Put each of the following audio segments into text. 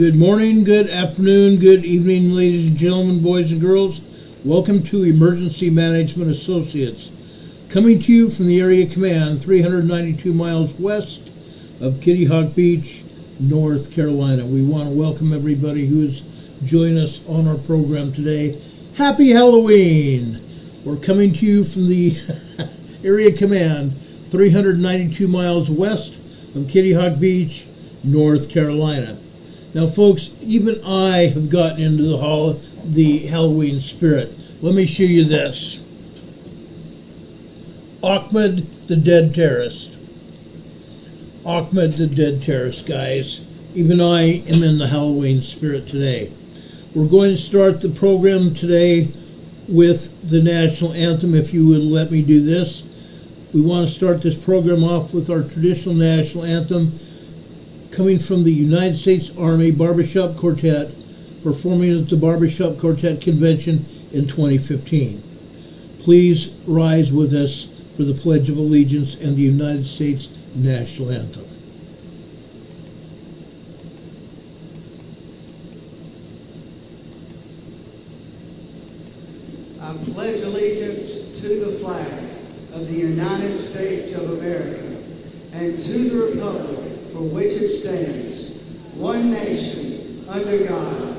Good morning, good afternoon, good evening, ladies and gentlemen, boys and girls. Welcome to Emergency Management Associates, coming to you from the Area Command, 392 miles west of Kitty Hawk Beach, North Carolina. We want to welcome everybody who is joining us on our program today. Happy Halloween! We're coming to you from the Area Command, 392 miles west of Kitty Hawk Beach, North Carolina. Now, folks, even I have gotten into the Halloween spirit. Let me show you this. Ahmed the Dead Terrorist. Ahmed the Dead Terrorist, guys. Even I am in the Halloween spirit today. We're going to start the program today with the national anthem, if you would let me do this. We want to start this program off with our traditional national anthem, coming from the United States Army Barbershop Quartet, performing at the Barbershop Quartet Convention in 2015. Please rise with us for the Pledge of Allegiance and the United States National Anthem. I pledge allegiance to the flag of the United States of America and to the republic for which it stands, one nation, under God,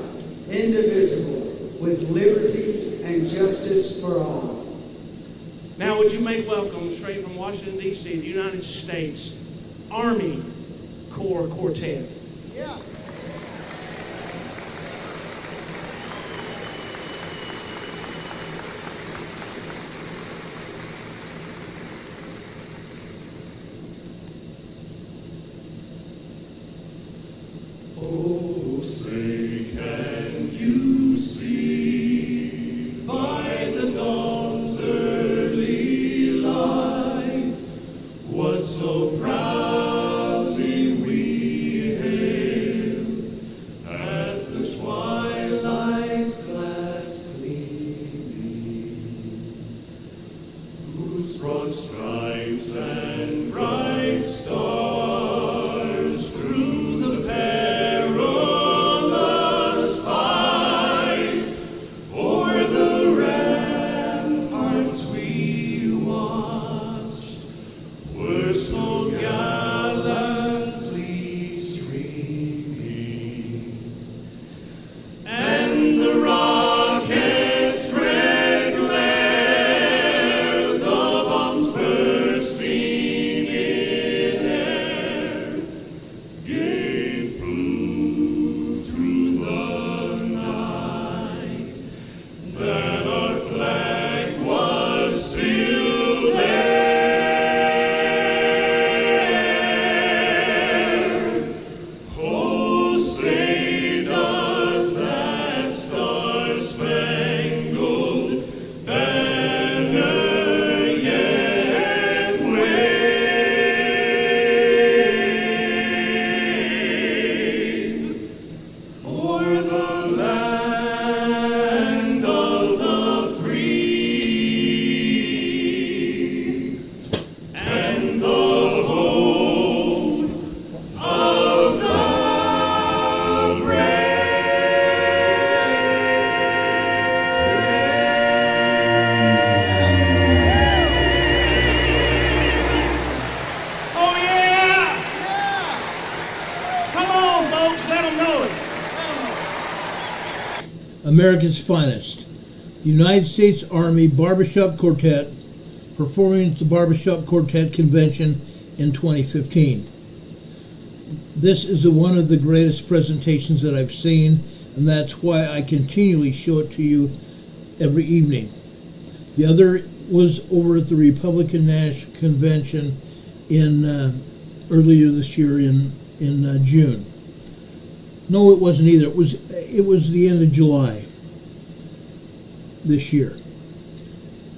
indivisible, with liberty and justice for all. Now would you make welcome, straight from Washington, D.C., the United States Army Corps Quartet. Yeah. Oh, say can you see by the dawn's early light what so proudly we hailed at the twilight's last gleaming, whose broad stripes and bright stars through the perilous fight o'er the ramparts we watched were so gallantly streaming, and the rocket's red glare, the bombs bursting in air, gave proof through the night that our flag was still there. Oh, say does that star-spangled banner yet wave o'er the land of the free and the home of the Oh, yeah! Come on, folks, let them know it. America's finest. The United States Army Barbershop Quartet, performing at the Barbershop Quartet Convention in 2015. This is one of the greatest presentations that I've seen, and that's why I continually show it to you every evening. The other was over at the Republican National Convention in earlier this year in June. No, it wasn't either. It was the end of July this year.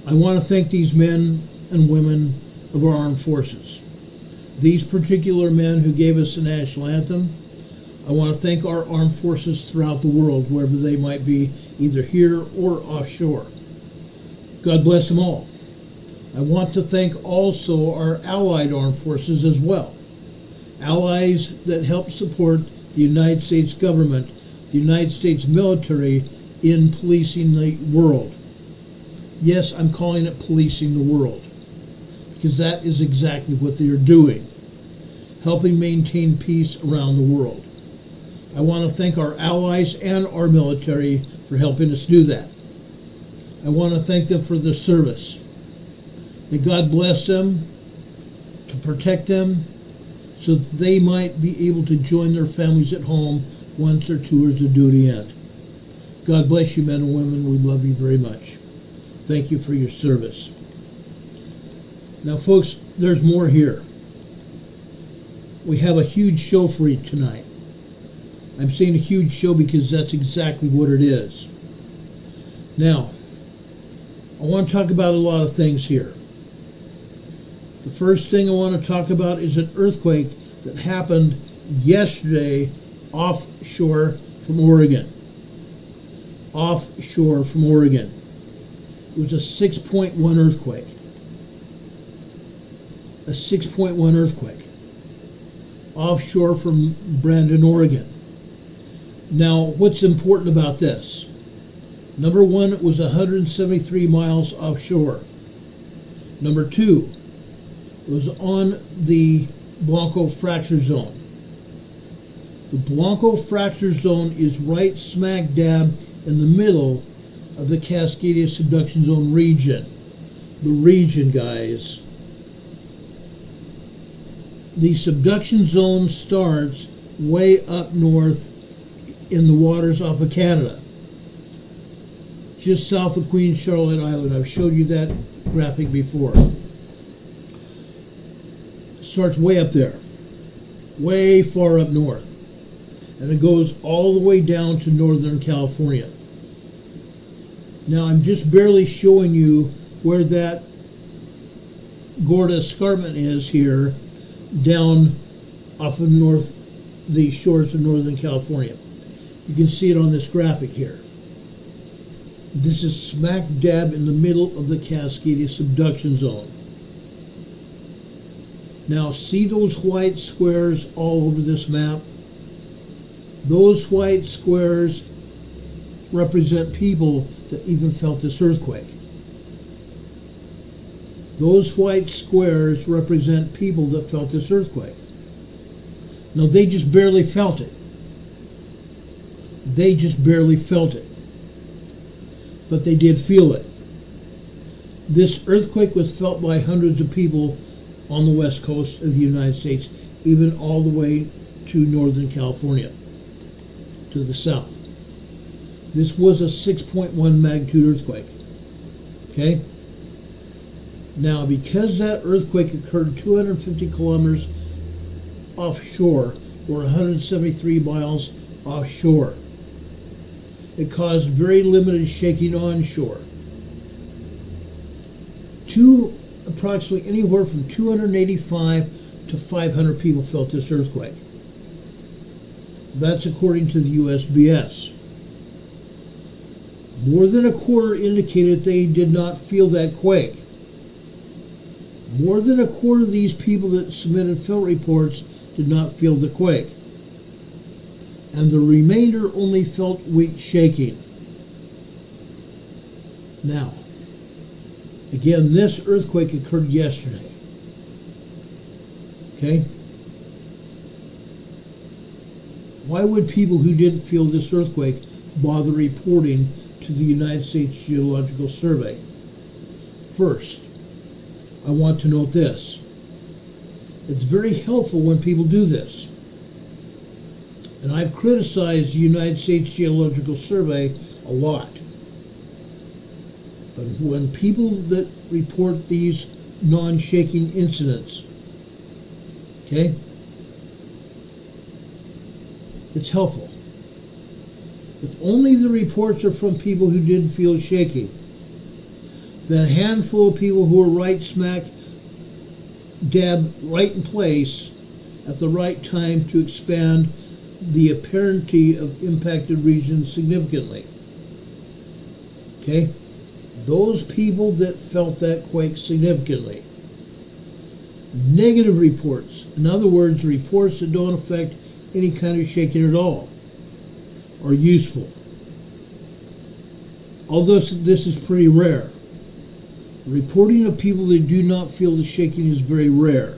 I want to thank these men and women of our armed forces. These particular men who gave us the national anthem. I want to thank our armed forces throughout the world, wherever they might be, either here or offshore. God bless them all. I want to thank also our allied armed forces as well. Allies that help support the United States government, the United States military in policing the world. Yes, I'm calling it policing the world, because that is exactly what they are doing, helping maintain peace around the world. I want to thank our allies and our military for helping us do that. I want to thank them for their service. May God bless them, to protect them, so that they might be able to join their families at home once their tours of duty end. God bless you, men and women. We love you very much. Thank you for your service. Now, folks, there's more here. We have a huge show for you tonight. I'm saying a huge show because that's exactly what it is. Now, I want to talk about a lot of things here. The first thing I want to talk about is an earthquake that happened yesterday offshore from Oregon. Offshore from Oregon. It was a 6.1 earthquake. A 6.1 earthquake. Offshore from Brandon, Oregon. Now, what's important about this? Number one, it was 173 miles offshore. Number two, it was on the Blanco fracture zone. The Blanco fracture zone is right smack dab in the middle of the Cascadia subduction zone region. The region, guys. The subduction zone starts way up north in the waters off of Canada, just south of Queen Charlotte Island. I've showed you that graphic before. It starts way up there, way far up north, and it goes all the way down to Northern California. Now, I'm just barely showing you where that Gorda escarpment is here, down off of the shores of Northern California. You can see it on this graphic here. This is smack dab in the middle of the Cascadia subduction zone. Now, see those white squares all over this map? Those white squares represent people that even felt this earthquake. Those white squares represent people that felt this earthquake. Now, they just barely felt it. They just barely felt it. But they did feel it. This earthquake was felt by hundreds of people on the west coast of the United States, even all the way to Northern California, to the south. This was a 6.1 magnitude earthquake. Okay? Now, because that earthquake occurred 250 kilometers offshore, or 173 miles offshore, it caused very limited shaking onshore. Approximately anywhere from 285 to 500 people felt this earthquake. That's according to the USGS. More than a quarter indicated they did not feel that quake. More than a quarter of these people that submitted felt reports did not feel the quake. And the remainder only felt weak shaking. Now, again, this earthquake occurred yesterday. Okay? Why would people who didn't feel this earthquake bother reporting to the United States Geological Survey? First, I want to note this. It's very helpful when people do this. And I've criticized the United States Geological Survey a lot. But when people that report these non-shaking incidents, okay, it's helpful. If only the reports are from people who didn't feel shaking, then a handful of people who are right smack dab right in place at the right time to expand the apparentity of impacted regions significantly. Okay? Those people that felt that quake significantly. Negative reports, in other words, reports that don't affect any kind of shaking at all are useful. Although this is pretty rare. Reporting of people that do not feel the shaking is very rare,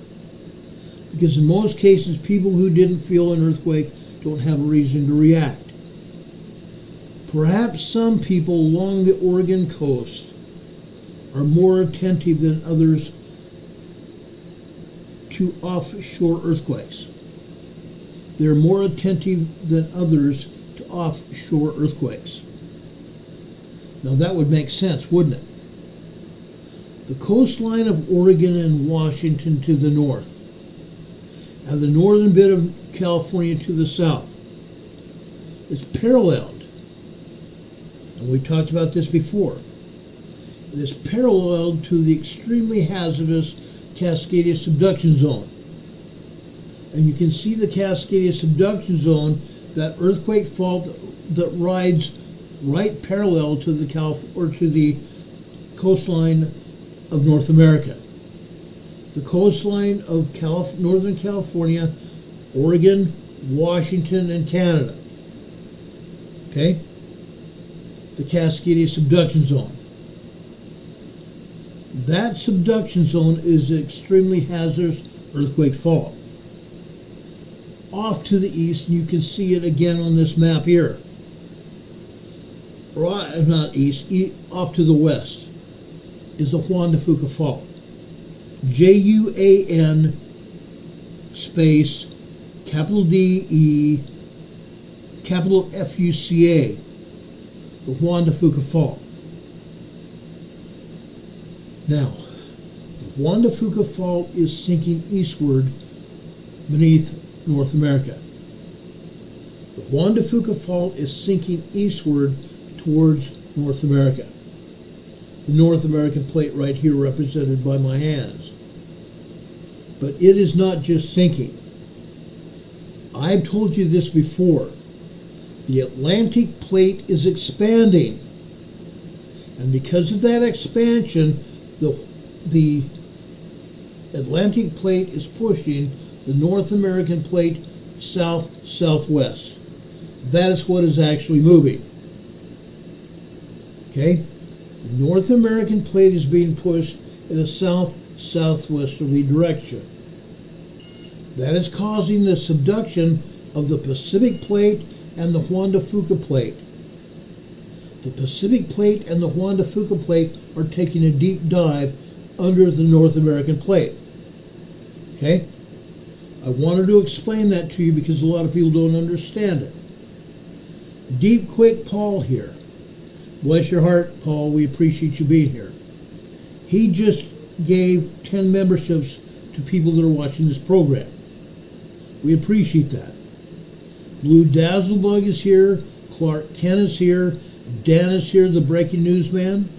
because in most cases people who didn't feel an earthquake don't have a reason to react. Perhaps some people along the Oregon coast are more attentive than others to offshore earthquakes. They're more attentive than others to offshore earthquakes. Now that would make sense, wouldn't it? The coastline of Oregon and Washington to the north, and the northern bit of California to the south, is paralleled. And we talked about this before. It is paralleled to the extremely hazardous Cascadia subduction zone. And you can see the Cascadia subduction zone, that earthquake fault that rides right parallel to the coastline of North America. The coastline of Northern California, Oregon, Washington, and Canada. Okay? The Cascadia subduction zone. That subduction zone is an extremely hazardous earthquake fault. Off to the east, and you can see it again on this map here. Right, not east, off to the west is the Juan de Fuca Fault. Juan space capital D-E capital F-U-C-A, the Juan de Fuca Fault. Now, the Juan de Fuca Fault is sinking eastward beneath North America. The Juan de Fuca Fault is sinking eastward towards North America. The North American plate right here represented by my hands. But it is not just sinking. I've told you this before. The Atlantic plate is expanding. And because of that expansion, the Atlantic plate is pushing the North American plate south-southwest. That is what is actually moving. Okay? The North American plate is being pushed in a south-southwesterly direction. That is causing the subduction of the Pacific plate and the Juan de Fuca plate. The Pacific plate and the Juan de Fuca plate are taking a deep dive under the North American plate. Okay? I wanted to explain that to you because a lot of people don't understand it. Deep Quick Paul here. Bless your heart, Paul. We appreciate you being here. He just gave 10 memberships to people that are watching this program. We appreciate that. Blue Dazzlebug is here. Clark Kent is here. Dan is here, the breaking news man.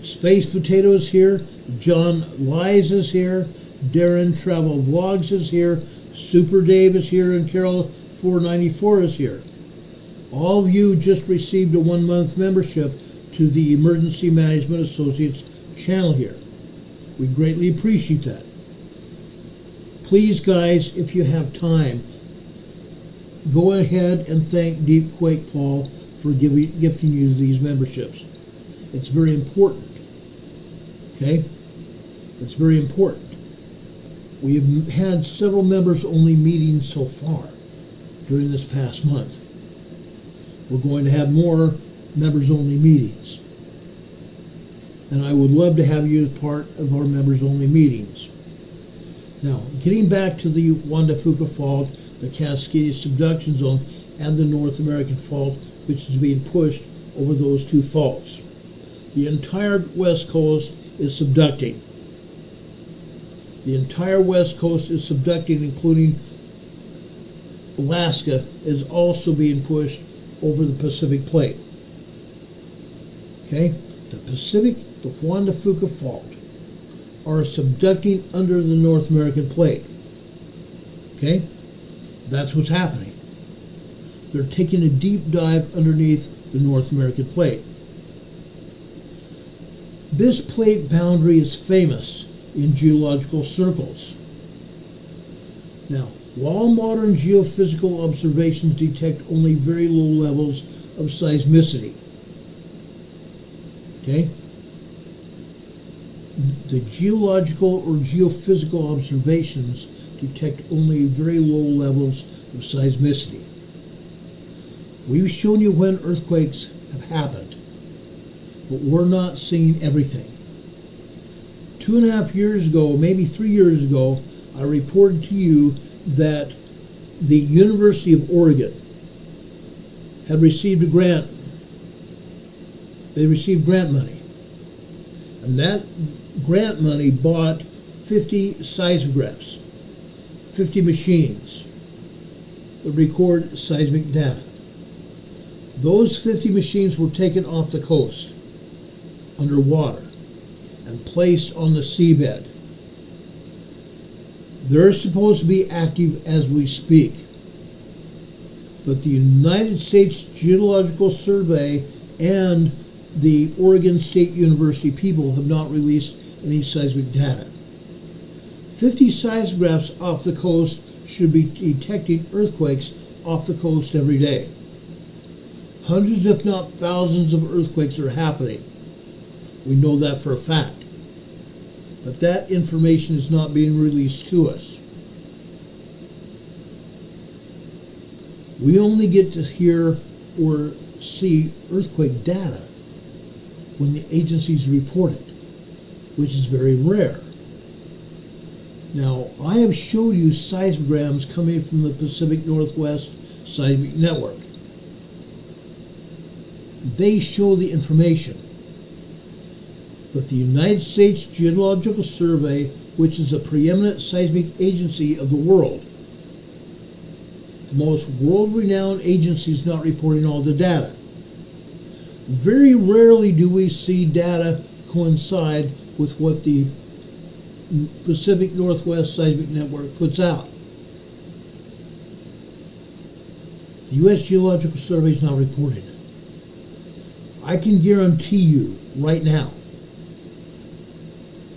Space Potato is here. John Lies is here. Darren Travel Vlogs is here. Super Dave is here. And Carol 494 is here. All of you just received a 1-month membership to the Emergency Management Associates channel here. We greatly appreciate that. Please, guys, if you have time, go ahead and thank Deep Quake Paul for gifting you these memberships. It's very important. Okay? It's very important. We have had several members-only meetings so far during this past month. We're going to have more members-only meetings. And I would love to have you as part of our members-only meetings. Now, getting back to the Juan de Fuca Fault, the Cascadia subduction zone, and the North American Fault, which is being pushed over those two faults. The entire West Coast is subducting. The entire West Coast is subducting, including Alaska is also being pushed over the Pacific plate. Okay? The Juan de Fuca Fault are subducting under the North American plate. Okay? That's what's happening. They're taking a deep dive underneath the North American plate. This plate boundary is famous in geological circles. Now, While modern geophysical observations detect only very low levels of seismicity. Okay? The geological or geophysical observations detect only very low levels of seismicity. We've shown you when earthquakes have happened, but we're not seeing everything. 2.5 years ago, maybe 3 years ago, I reported to you that the University of Oregon had received a grant. They received grant money. And that grant money bought 50 seismographs, 50 machines that record seismic data. Those 50 machines were taken off the coast, underwater, and placed on the seabed. They're supposed to be active as we speak. But the United States Geological Survey and the Oregon State University people have not released any seismic data. 50 seismographs off the coast should be detecting earthquakes off the coast every day. Hundreds, if not thousands, of earthquakes are happening. We know that for a fact. But that information is not being released to us. We only get to hear or see earthquake data when the agencies report it, which is very rare. Now, I have showed you seismograms coming from the Pacific Northwest Seismic Network. They show the information. But the United States Geological Survey, which is a preeminent seismic agency of the world, the most world-renowned agency, is not reporting all the data. Very rarely do we see data coincide with what the Pacific Northwest Seismic Network puts out. The U.S. Geological Survey is not reporting it. I can guarantee you right now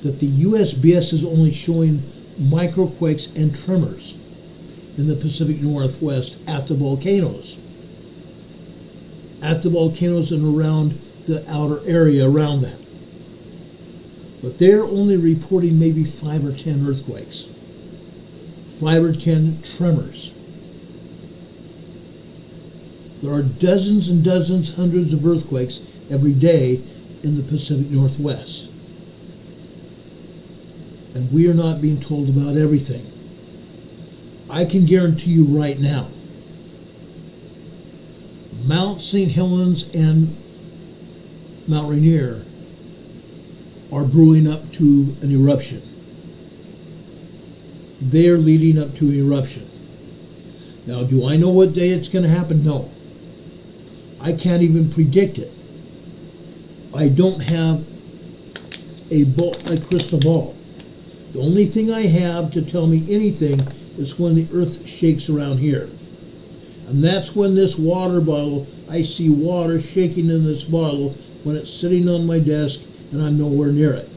that the USBS is only showing microquakes and tremors in the Pacific Northwest at the volcanoes. At the volcanoes and around the outer area around that. But they're only reporting maybe 5 or 10 earthquakes, 5 or 10 tremors. There are dozens and dozens, hundreds of earthquakes every day in the Pacific Northwest. And we are not being told about everything. I can guarantee you right now, Mount St. Helens and Mount Rainier are brewing up to an eruption. They are leading up to an eruption. Now, do I know what day it's going to happen? No. I can't even predict it. I don't have a crystal ball. The only thing I have to tell me anything is when the earth shakes around here. And that's when this water bottle, I see water shaking in this bottle when it's sitting on my desk and I'm nowhere near it.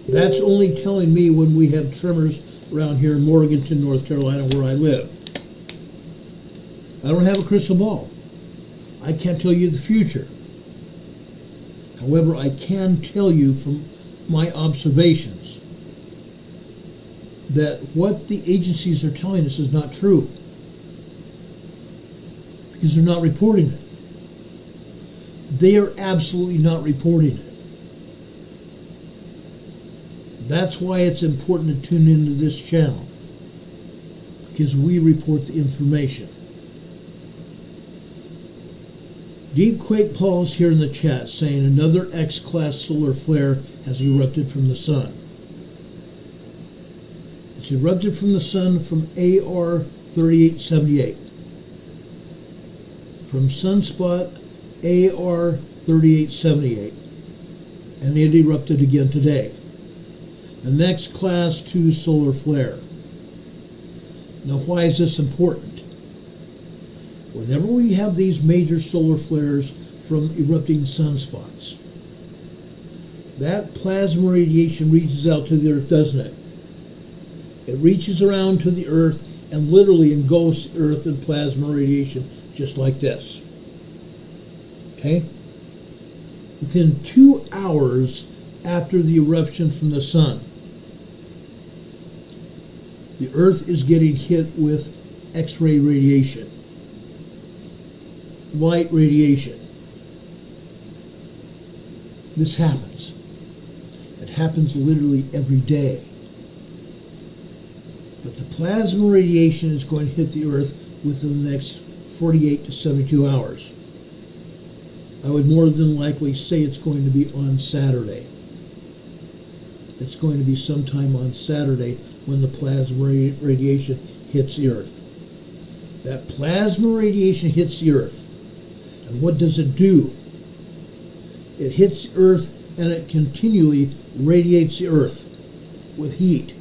That's only telling me when we have tremors around here in Morganton, North Carolina, where I live. I don't have a crystal ball. I can't tell you the future. However, I can tell you from my observations that what the agencies are telling us is not true, because they're not reporting it. They are absolutely not reporting it. That's why it's important to tune into this channel, because we report the information. Deep Quake Paul's here in the chat saying another X-class solar flare has erupted from the sun. It's erupted from the sun from AR 3878. From sunspot AR 3878. And it erupted again today. The next class 2 solar flare. Now, why is this important? Whenever we have these major solar flares from erupting sunspots, that plasma radiation reaches out to the Earth, doesn't it? It reaches around to the Earth and literally engulfs the Earth in plasma radiation just like this. Okay? Within 2 hours after the eruption from the sun, the Earth is getting hit with X-ray radiation, light radiation. This happens. It happens literally every day. But the plasma radiation is going to hit the Earth within the next 48 to 72 hours. I would more than likely say it's going to be on Saturday. It's going to be sometime on Saturday when the plasma radiation hits the Earth. That plasma radiation hits the Earth. And what does it do? It hits the Earth and it continually radiates the Earth with heat.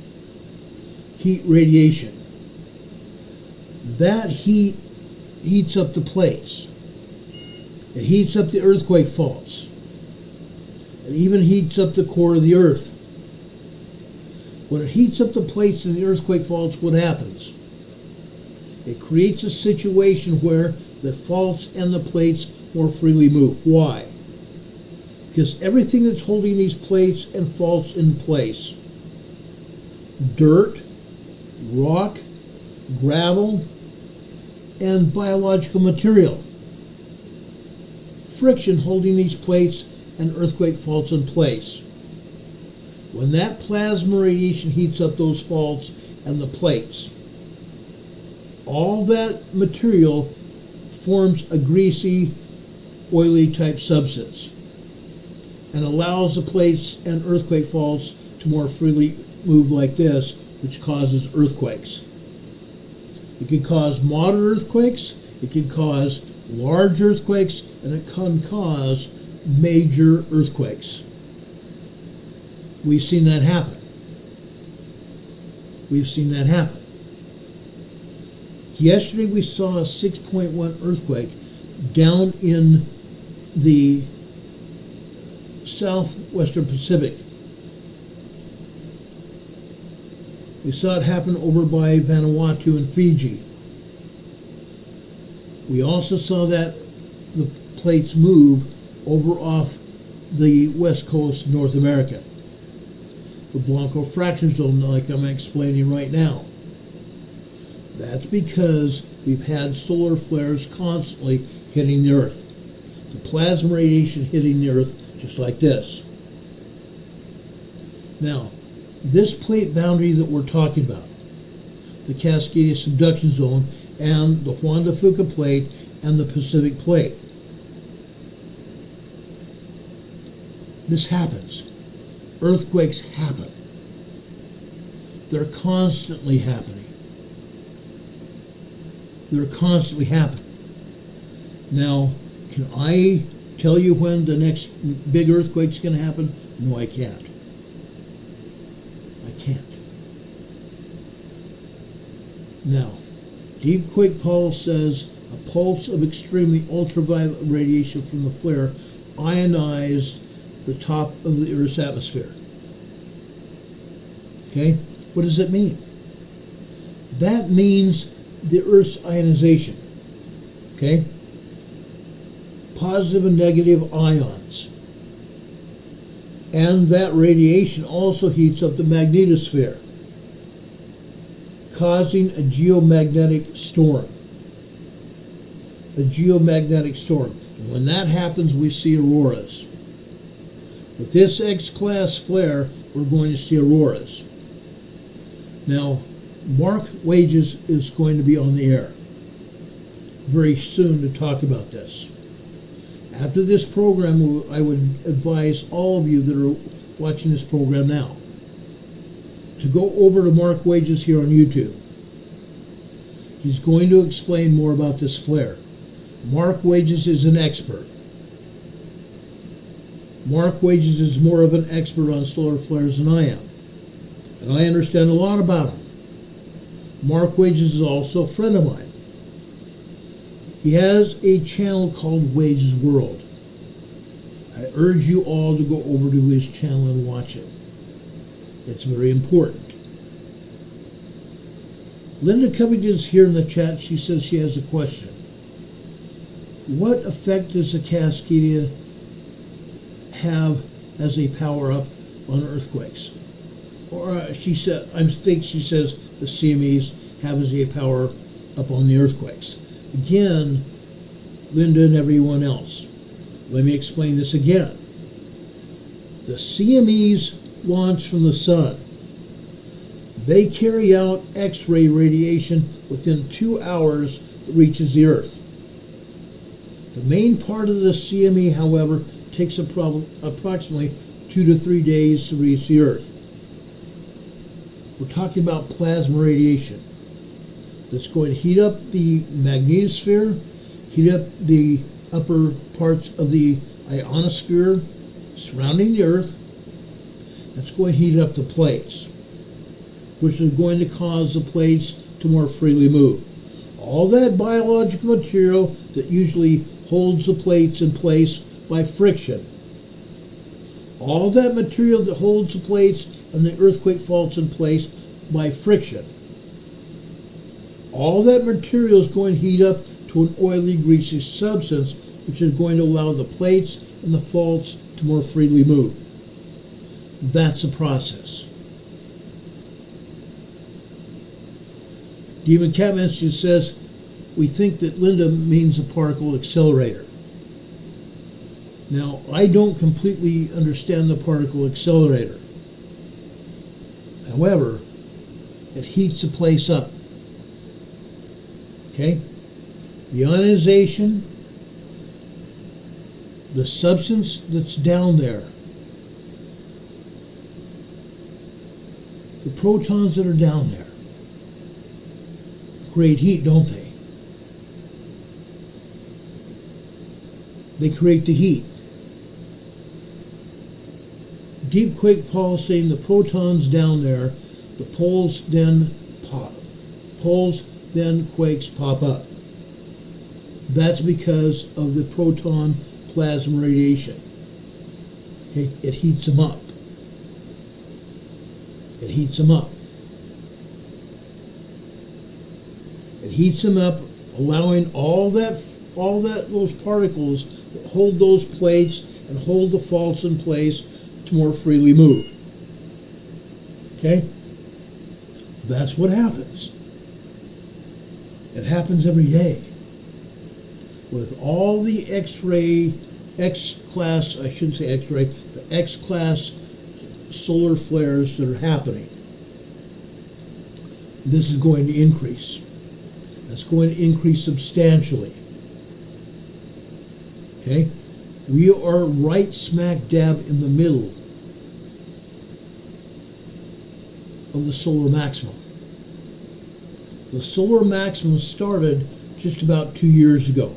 Heat radiation. That heat heats up the plates. It heats up the earthquake faults. It even heats up the core of the Earth. When it heats up the plates and the earthquake faults, what happens? It creates a situation where the faults and the plates more freely move. Why? Because everything that's holding these plates and faults in place, dirt, rock, gravel, and biological material, friction holding these plates and earthquake faults in place. When that plasma radiation heats up those faults and the plates, all that material forms a greasy, oily type substance and allows the plates and earthquake faults to more freely move like this, which causes earthquakes. It can cause moderate earthquakes, it can cause large earthquakes, and it can cause major earthquakes. We've seen that happen. We've seen that happen. Yesterday we saw a 6.1 earthquake down in the southwestern Pacific. We saw it happen over by Vanuatu and Fiji. We also saw that the plates move over off the west coast of North America. The Blanco fracture zone, like I'm explaining right now. That's because we've had solar flares constantly hitting the Earth. The plasma radiation hitting the Earth just like this. Now, this plate boundary that we're talking about, the Cascadia subduction zone and the Juan de Fuca plate and the Pacific plate, this happens. Earthquakes happen. They're constantly happening. They're constantly happening. Now, can I tell you when the next big earthquake's going to happen? No, I can't. I can't. Now, Deep Quake Pulse says a pulse of extremely ultraviolet radiation from the flare ionized the top of the Earth's atmosphere. Okay? What does that mean? That means the Earth's ionization. Okay? Positive and negative ions. And that radiation also heats up the magnetosphere, causing a geomagnetic storm. A geomagnetic storm. And when that happens, we see auroras. With this X-class flare, we're going to see auroras. Now, Mark Wages is going to be on the air very soon to talk about this. After this program, I would advise all of you that are watching this program now to go over to Mark Wages here on YouTube. He's going to explain more about this flare. Mark Wages is an expert. Mark Wages is more of an expert on solar flares than I am. And I understand a lot about them. Mark Wages is also a friend of mine. He has a channel called Wages World. I urge you all to go over to his channel and watch it. It's very important. Linda Covington is here in the chat. She says she has a question. What effect does the Cascadia have as a power-up on earthquakes? Or she said, I think she says the CMEs have as a power-up on the earthquakes. Again, Linda and everyone else, let me explain this again. The CMEs launch from the sun. They carry out X-ray radiation within 2 hours that reaches the Earth. The main part of the CME, however, takes approximately 2 to 3 days to reach the Earth. We're talking about plasma radiation that's going to heat up the magnetosphere, heat up the upper parts of the ionosphere surrounding the Earth. That's going to heat up the plates, which is going to cause the plates to more freely move. All that biological material that usually holds the plates in place by friction. All that material that holds the plates and the earthquake faults in place by friction. All that material is going to heat up to an oily, greasy substance, which is going to allow the plates and the faults to more freely move. That's the process. Demon Catmancy says, we think that Linda means a particle accelerator. Now, I don't completely understand the particle accelerator. However, it heats the place up. Okay? The ionization, the substance that's down there, the protons that are down there, create heat, don't they? They create the heat. Deep quake Paul saying the protons down there, the poles then pop. Poles then quakes pop up. That's because of the proton plasma radiation. Okay, it heats them up. It heats them up. It heats them up, allowing all those particles that hold those plates and hold the faults in place to more freely move. Okay? That's what happens. It happens every day. With all the X-ray, X-class, I shouldn't say X-ray, the X-class solar flares that are happening. This is going to increase. It's going to increase substantially. Okay? We are right smack dab in the middle of the solar maximum. The solar maximum started just about 2 years ago.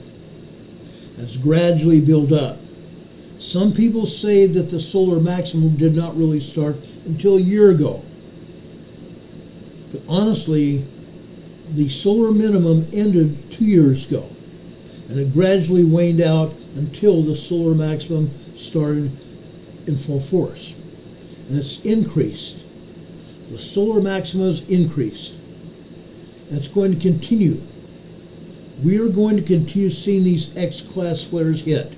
It's gradually built up. Some people say that the solar maximum did not really start until a year ago. But honestly, the solar minimum ended 2 years ago, and it gradually waned out until the solar maximum started in full force. And it's increased. The solar maximum has increased. And it's going to continue. We are going to continue seeing these X-class flares hit.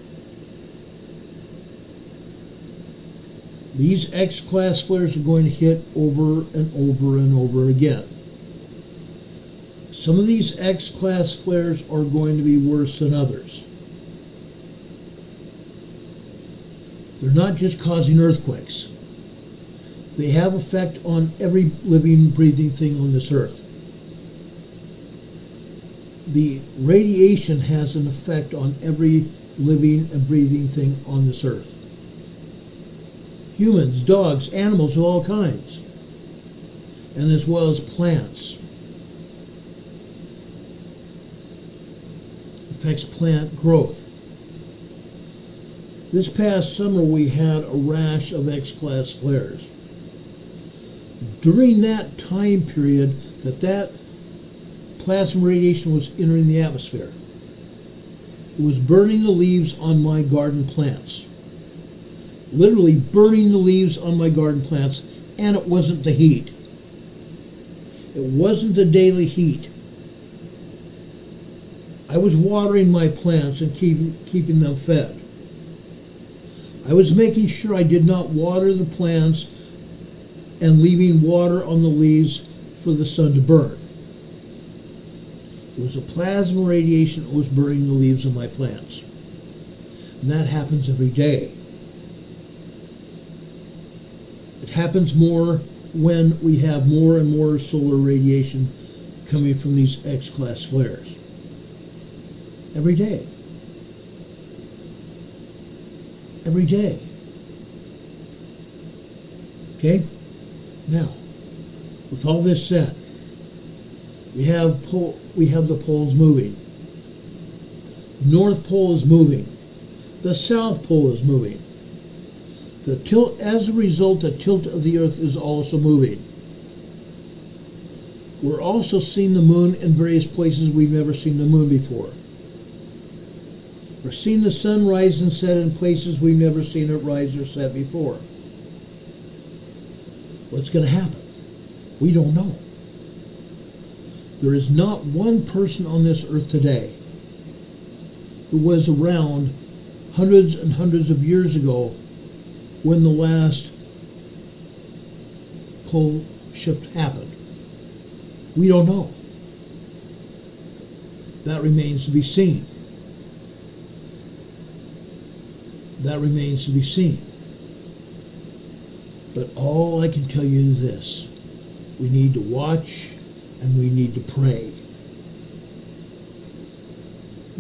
These X-class flares are going to hit over and over and over again. Some of these X-class flares are going to be worse than others. They're not just causing earthquakes. They have effect on every living, breathing thing on this earth. The radiation has an effect on every living and breathing thing on this earth. Humans, dogs, animals of all kinds, and as well as plants. Affects plant growth. This past summer we had a rash of X-class flares. During that time period that plasma radiation was entering the atmosphere, it was burning the leaves on my garden plants. Literally burning the leaves on my garden plants, and it wasn't the heat. It wasn't the daily heat. I was watering my plants and keeping them fed. I was making sure I did not water the plants and leaving water on the leaves for the sun to burn. There was a plasma radiation that was burning the leaves of my plants. And that happens every day. It happens more when we have more and more solar radiation coming from these X-class flares. Every day. Every day. Okay? Now, with all this said, we have the poles moving. The North Pole is moving. The South Pole is moving. The tilt, as a result, the tilt of the Earth is also moving. We're also seeing the moon in various places we've never seen the moon before. We're seeing the sun rise and set in places we've never seen it rise or set before. What's going to happen? We don't know. There is not one person on this earth today who was around hundreds and hundreds of years ago when the last pole shift happened. We don't know. That remains to be seen. That remains to be seen. But all I can tell you is this. We need to watch and we need to pray.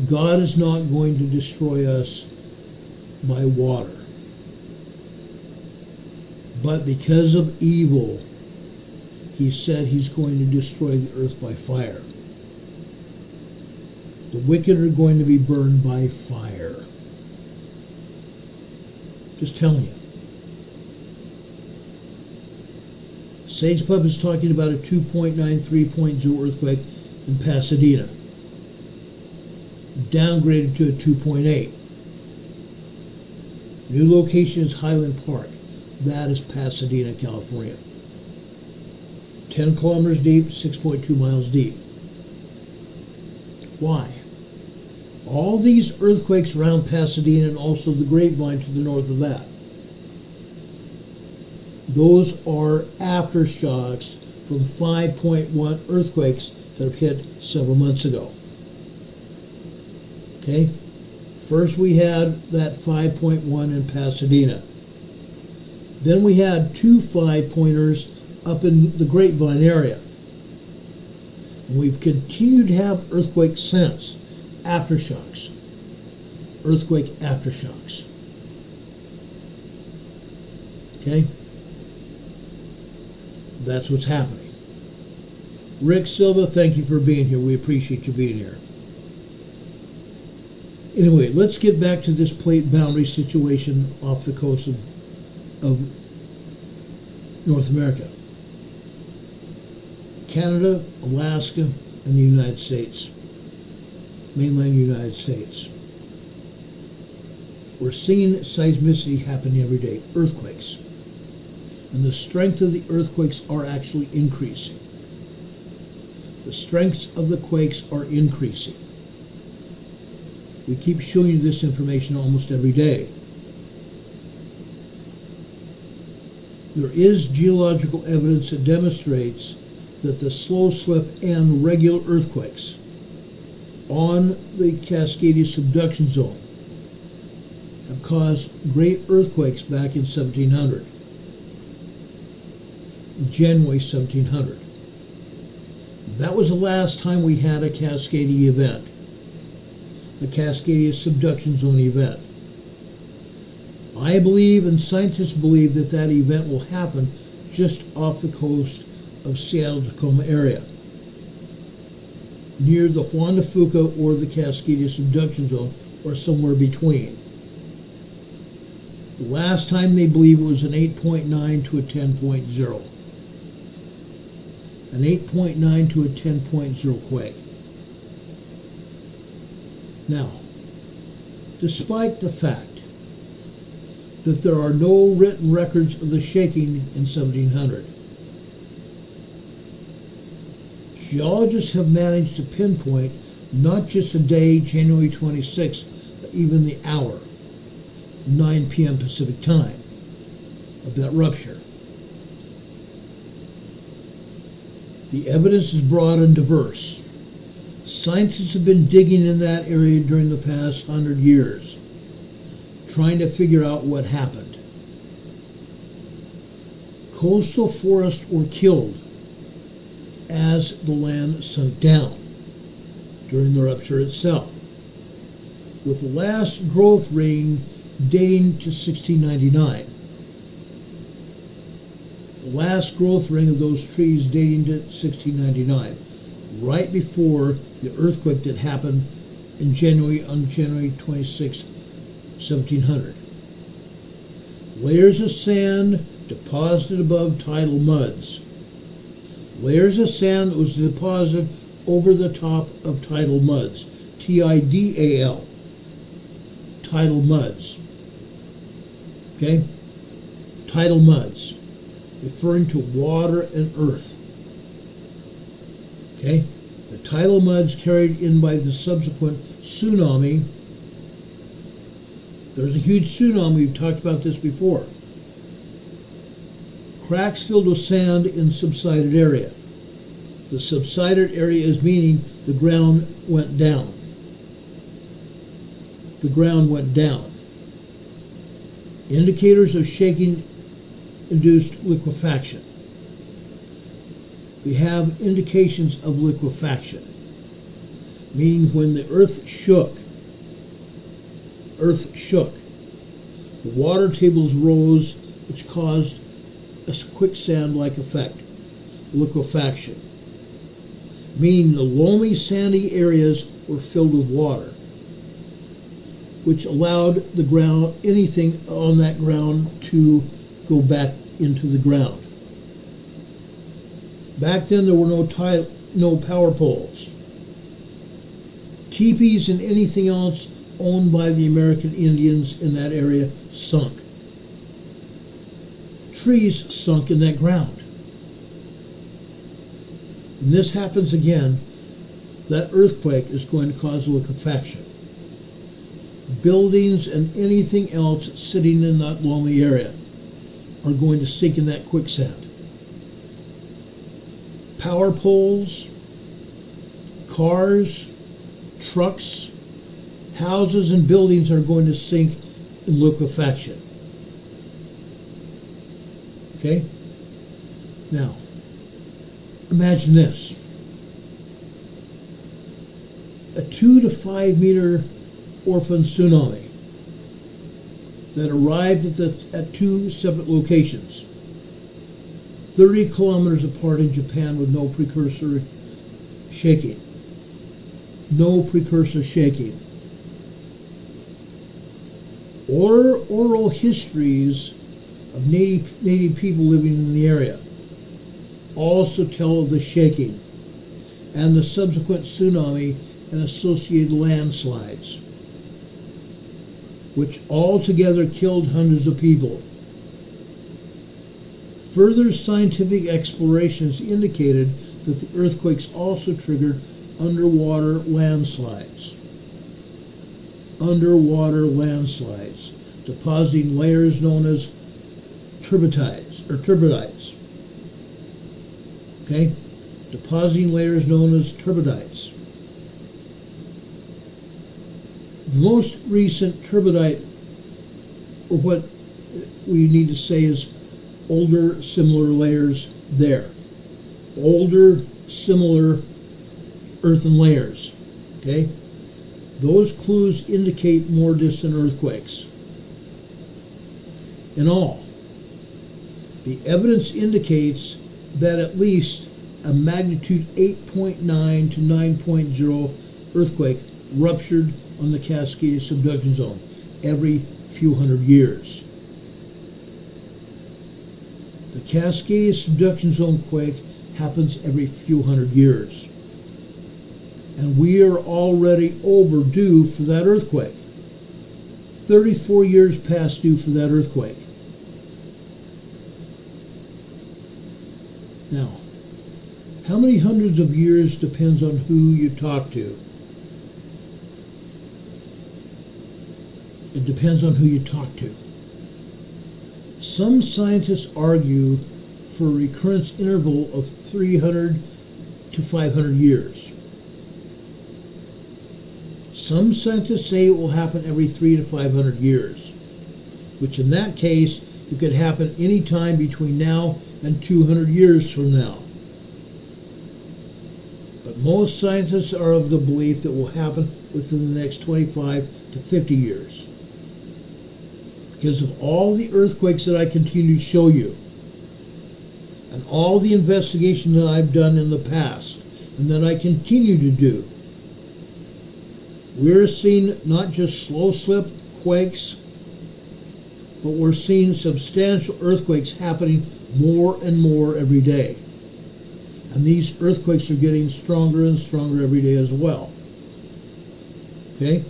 God is not going to destroy us by water. But because of evil, he said he's going to destroy the earth by fire. The wicked are going to be burned by fire. Just telling you. SagePub is talking about a 2.93.0 earthquake in Pasadena, downgraded to a 2.8. New location is Highland Park. That is Pasadena, California. 10 kilometers deep, 6.2 miles deep. Why? All these earthquakes around Pasadena and also the Grapevine to the north of that. Those are aftershocks from 5.1 earthquakes that have hit several months ago. Okay? First we had that 5.1 in Pasadena. Then we had 2 5-pointers up in the Grapevine area. And we've continued to have earthquakes since. Aftershocks. Earthquake aftershocks. Okay? That's what's happening. Rick Silva, thank you for being here. We appreciate you being here. Anyway, let's get back to this plate boundary situation off the coast of North America. Canada, Alaska, and the United States. Mainland United States. We're seeing seismicity happening every day, earthquakes. And the strength of the earthquakes are actually increasing. The strengths of the quakes are increasing. We keep showing you this information almost every day. There is geological evidence that demonstrates that the slow slip and regular earthquakes on the Cascadia subduction zone have caused great earthquakes back in 1700. January 1700. That was the last time we had a Cascadia event, a Cascadia subduction zone event. I believe, and scientists believe, that that event will happen just off the coast of Seattle-Tacoma area, near the Juan de Fuca or the Cascadia subduction zone, or somewhere between. The last time they believe it was an 8.9 to a 10.0. An 8.9 to a 10.0 quake. Now, despite the fact that there are no written records of the shaking in 1700, geologists have managed to pinpoint not just the day, January 26th, but even the hour, 9 p.m. Pacific time, of that rupture. The evidence is broad and diverse. Scientists have been digging in that area during the past 100 years, trying to figure out what happened. Coastal forests were killed as the land sunk down during the rupture itself, with the last growth ring dating to 1699. The last growth ring of those trees dating to 1699, right before the earthquake that happened on January 26, 1700. Layers of sand deposited above tidal muds. Layers of sand was deposited over the top of tidal muds. T-I-D-A-L. Tidal muds. Okay? Tidal muds, referring to water and earth. Okay? The tidal muds carried in by the subsequent tsunami. There's a huge tsunami, we've talked about this before. Cracks filled with sand in subsided area. The subsided area is meaning the ground went down. The ground went down. Indicators of shaking induced liquefaction. We have indications of liquefaction, meaning when the earth shook, the water tables rose, which caused a quicksand-like effect, liquefaction, meaning the loamy, sandy areas were filled with water, which allowed the ground, anything on that ground, to go back into the ground. Back then, there were no power poles. Teepees and anything else owned by the American Indians in that area sunk. Trees sunk in that ground. When this happens again, that earthquake is going to cause liquefaction. Buildings and anything else sitting in that loamy area are going to sink in that quicksand. Power poles, cars, trucks, houses, and buildings are going to sink in liquefaction. Okay? Now, imagine this. A 2 to 5 meter orphan tsunami that arrived at two separate locations, 30 kilometers apart in Japan with no precursor shaking. No precursor shaking. Oral histories of native people living in the area also tell of the shaking and the subsequent tsunami and associated landslides, which altogether killed hundreds of people. Further scientific explorations indicated that the earthquakes also triggered underwater landslides. Underwater landslides, depositing layers known as turbidites. Okay? Depositing layers known as turbidites. The most recent turbidite, or what we need to say is older, similar layers there. Older, similar earthen layers. Okay? Those clues indicate more distant earthquakes. In all, the evidence indicates that at least a magnitude 8.9 to 9.0 earthquake ruptured on the Cascadia subduction zone every few hundred years. The Cascadia subduction zone quake happens every few hundred years. And we are already overdue for that earthquake. 34 years past due for that earthquake. Now, How many hundreds of years depends on who you talk to. It depends on who you talk to. Some scientists argue for a recurrence interval of 300 to 500 years. Some scientists say it will happen every 300 to 500 years, which in that case, it could happen any time between now and 200 years from now. But most scientists are of the belief that it will happen within the next 25 to 50 years. Because of all the earthquakes that I continue to show you, and all the investigation that I've done in the past, and that I continue to do, we're seeing not just slow slip quakes, but we're seeing substantial earthquakes happening more and more every day. And these earthquakes are getting stronger and stronger every day as well. Okay?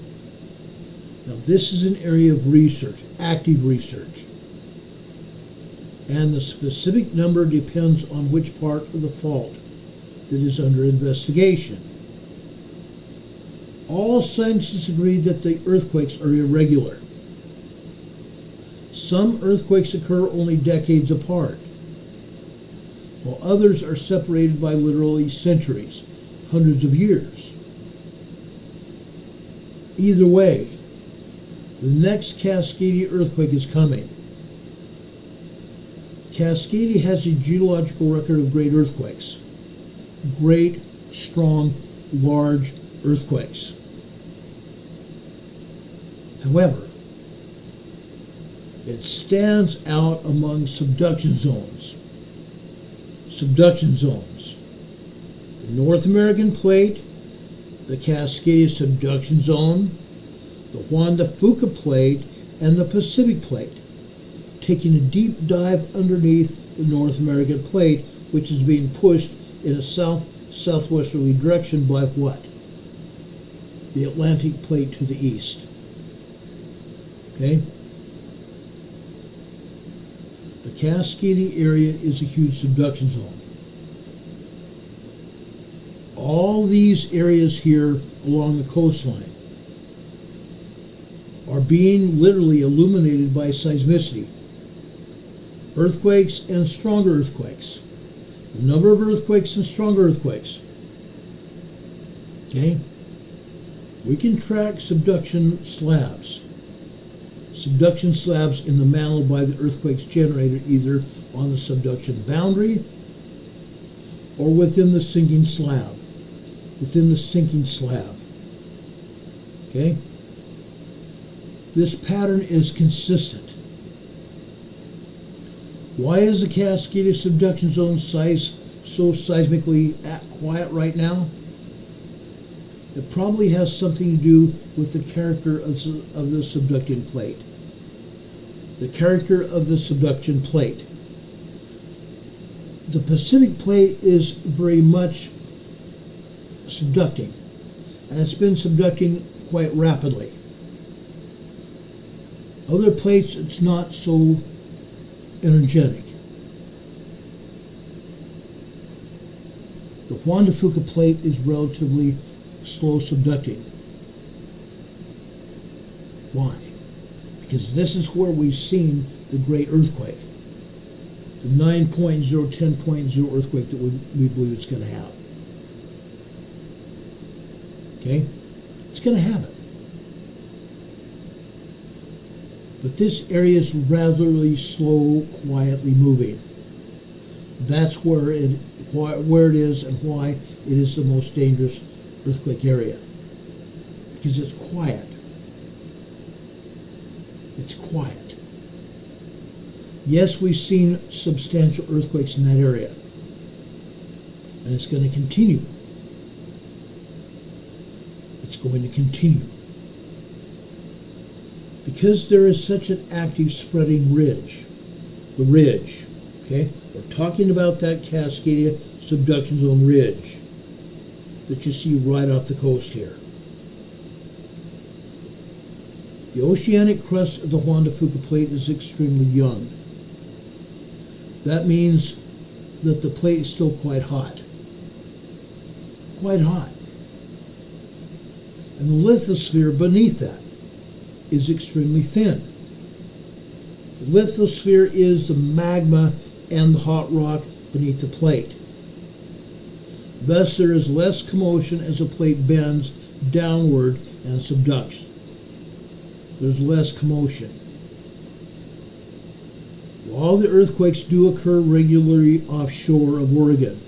Now this is an area of research, active research. And the specific number depends on which part of the fault that is under investigation. All scientists agree that the earthquakes are irregular. Some earthquakes occur only decades apart, while others are separated by literally centuries, hundreds of years. Either way, the next Cascadia earthquake is coming. Cascadia has a geological record of great earthquakes. Great, strong, large earthquakes. However, it stands out among subduction zones. Subduction zones. The North American Plate, the Cascadia subduction zone, the Juan de Fuca Plate, and the Pacific Plate, taking a deep dive underneath the North American Plate, which is being pushed in a south-southwesterly direction by what? The Atlantic Plate to the east. Okay? The Cascadia area is a huge subduction zone. All these areas here along the coastline are being literally illuminated by seismicity. Earthquakes and stronger earthquakes. The number of earthquakes and stronger earthquakes. Okay? We can track subduction slabs. Subduction slabs in the mantle by the earthquakes generated either on the subduction boundary or within the sinking slab. Within the sinking slab. Okay? This pattern is consistent. Why is the Cascadia subduction zone so seismically quiet right now? It probably has something to do with the character of the subducting plate. The character of the subduction plate. The Pacific Plate is very much subducting, and it's been subducting quite rapidly. Other plates, it's not so energetic. The Juan de Fuca Plate is relatively slow subducting. Why? Because this is where we've seen the great earthquake. The 9.0, 10.0 earthquake that we believe it's going to have. Okay? It's going to have it. But this area is rather slow, quietly moving. That's where it is and why it is the most dangerous earthquake area. Because it's quiet. It's quiet. Yes, we've seen substantial earthquakes in that area. And it's going to continue. It's going to continue. Because there is such an active spreading ridge, the ridge, okay? We're talking about that Cascadia subduction zone ridge that you see right off the coast here. The oceanic crust of the Juan de Fuca Plate is extremely young. That means that the plate is still quite hot. quite hot. And the lithosphere beneath that is extremely thin. The lithosphere is the magma and the hot rock beneath the plate. Thus, there is less commotion as the plate bends downward and subducts. There's less commotion. While the earthquakes do occur regularly offshore of Oregon,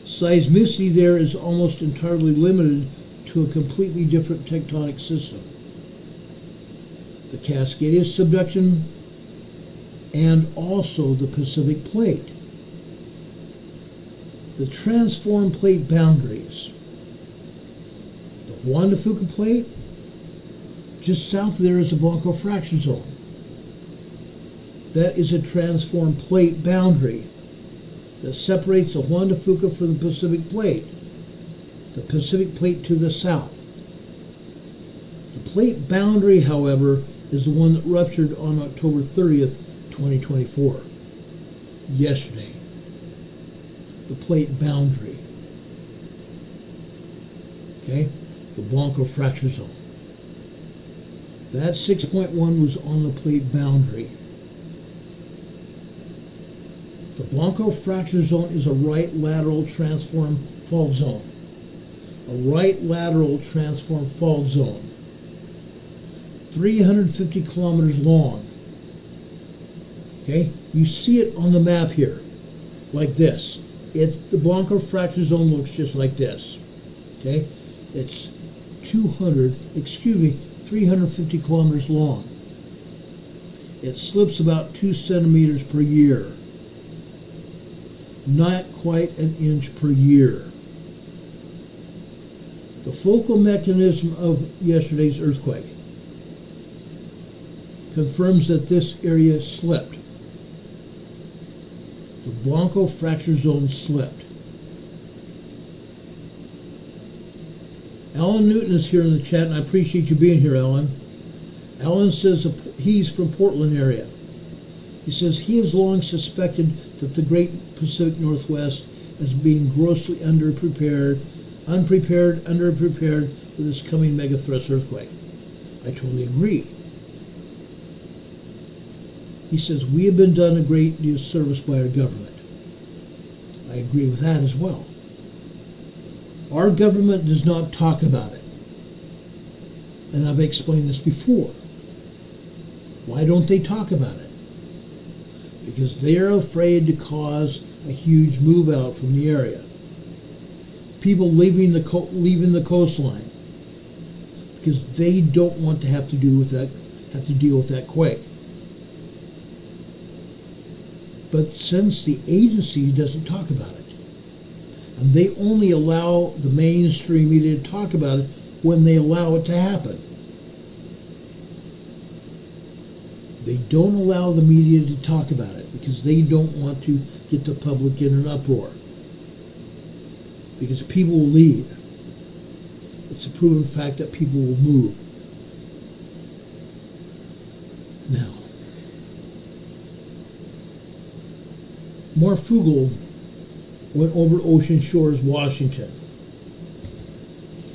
seismicity there is almost entirely limited to a completely different tectonic system. The Cascadia subduction and also the Pacific plate. The transform plate boundaries. The Juan de Fuca plate, just south of there is the Blanco fracture zone. That is a transform plate boundary that separates the Juan de Fuca from the Pacific plate. The Pacific plate to the south. The plate boundary, however, is the one that ruptured on October 30th, 2024. Yesterday. The plate boundary. Okay? The Blanco fracture zone. That 6.1 was on the plate boundary. The Blanco fracture zone is a right lateral transform fault zone. A right lateral transform fault zone. 350 kilometers long. Okay? You see it on the map here, like this. The Blanco fracture zone looks just like this. Okay? It's 350 kilometers long. It slips about 2 centimeters per year. Not quite an inch per year. The focal mechanism of yesterday's earthquake confirms that this area slipped. The Blanco fracture zone slipped. Alan Newton is here in the chat, and I appreciate you being here, Alan. Alan says he's from Portland area. He says he has long suspected that the Great Pacific Northwest as being grossly underprepared for this coming megathrust earthquake. I totally agree. He says, we have been done a great deal of service by our government. I agree with that as well. Our government does not talk about it. And I've explained this before. Why don't they talk about it? Because they're afraid to cause a huge move out from the area. People leaving the coastline. Because they don't want to have to deal with that quake. But since the agency doesn't talk about it, and they only allow the mainstream media to talk about it when they allow it to happen. They don't allow the media to talk about it because they don't want to get the public in an uproar. Because people will leave. It's a proven fact that people will move. Now, Mark Fugel went over Ocean Shores, Washington,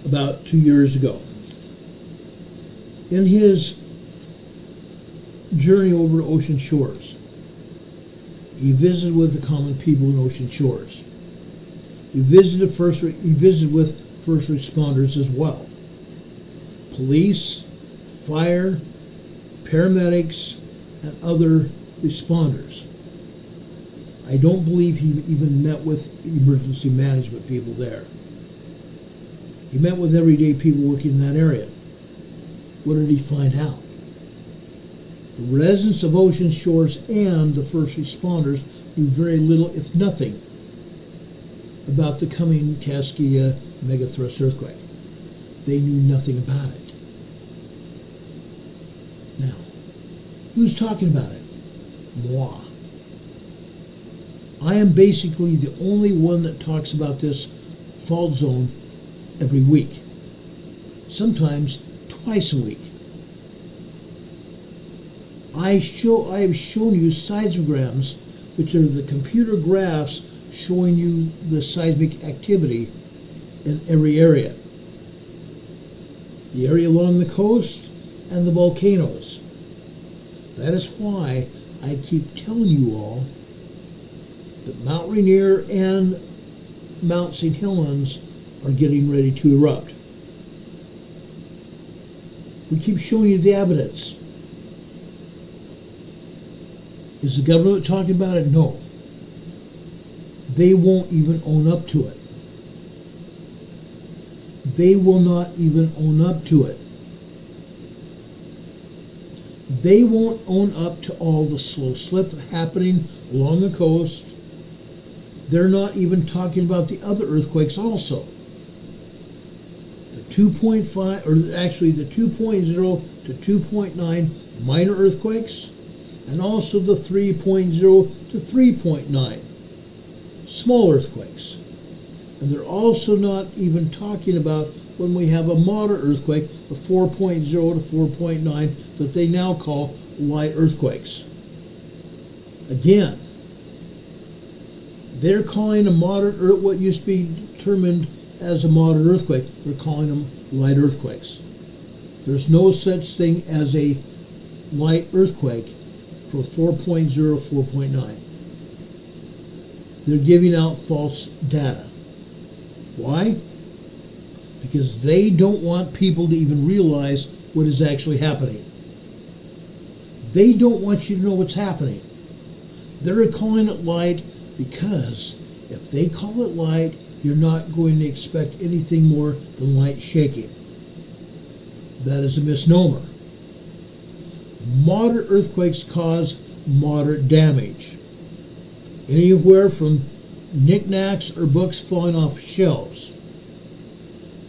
about 2 years ago. In his journey over to Ocean Shores, he visited with the common people in Ocean Shores. He visited with first responders as well. Police, fire, paramedics, and other responders. I don't believe he even met with emergency management people there. He met with everyday people working in that area. What did he find out? The residents of Ocean Shores and the first responders knew very little, if nothing, about the coming Cascadia megathrust earthquake. They knew nothing about it. Now, who's talking about it? Moi. I am basically the only one that talks about this fault zone every week. Sometimes twice a week. I have shown you seismograms, which are the computer graphs showing you the seismic activity in every area. The area along the coast and the volcanoes. That is why I keep telling you all that Mount Rainier and Mount St. Helens are getting ready to erupt. We keep showing you the evidence. Is the government talking about it? No. They won't even own up to it. They will not even own up to it. They won't own up to all the slow slip happening along the coast. They're not even talking about the other earthquakes also. The 2.5, or actually the 2.0 to 2.9 minor earthquakes, and also the 3.0 to 3.9 small earthquakes. And they're also not even talking about when we have a moderate earthquake, the 4.0 to 4.9 that they now call light earthquakes. Again, they're calling a moderate, what used to be determined as a moderate earthquake, they're calling them light earthquakes. There's no such thing as a light earthquake for 4.0, 4.9. They're giving out false data. Why? Because they don't want people to even realize what is actually happening. They don't want you to know what's happening. They're calling it light because if they call it light, you're not going to expect anything more than light shaking. That is a misnomer. Moderate earthquakes cause moderate damage. Anywhere from knickknacks or books falling off shelves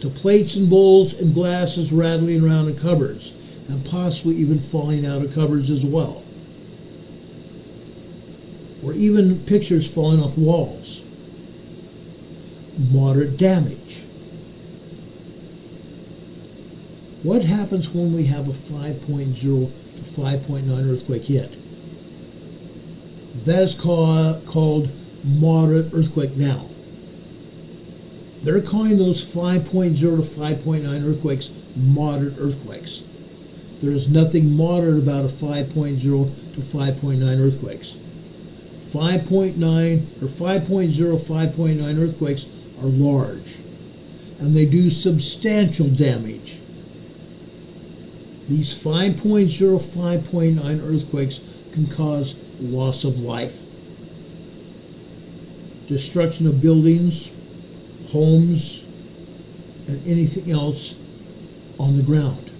to plates and bowls and glasses rattling around in cupboards and possibly even falling out of cupboards as well. Or even pictures falling off walls. Moderate damage. What happens when we have a 5.0 to 5.9 earthquake hit? That is called moderate earthquake now. They're calling those 5.0 to 5.9 earthquakes moderate earthquakes. There is nothing moderate about a 5.0 to 5.9 earthquakes. 5.9 or 5.0, 5.9 earthquakes are large, and they do substantial damage. These 5.0, 5.9 earthquakes can cause loss of life, destruction of buildings, homes, and anything else on the ground.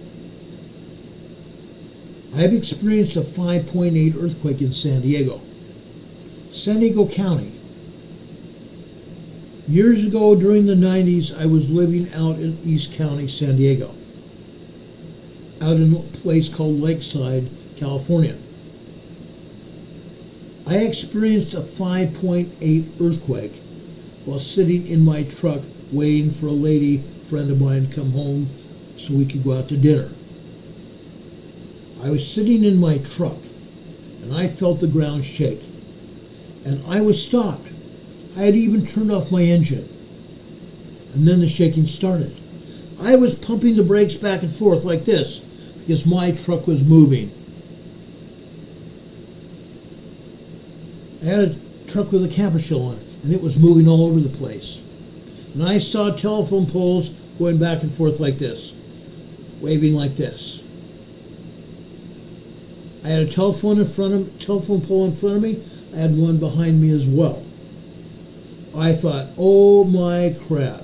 I've experienced a 5.8 earthquake in San Diego County. Years ago, during the 90s, I was living out in East County, San Diego, out in a place called Lakeside, California. I experienced a 5.8 earthquake while sitting in my truck waiting for a lady friend of mine to come home so we could go out to dinner. I was sitting in my truck and I felt the ground shake, and I was stopped. I had even turned off my engine, and then the shaking started. I was pumping the brakes back and forth like this because my truck was moving. I had a truck with a camper shell on it, and it was moving all over the place. And I saw telephone poles going back and forth like this, waving like this. I had a telephone pole in front of me. I had one behind me as well. I thought, oh my crap.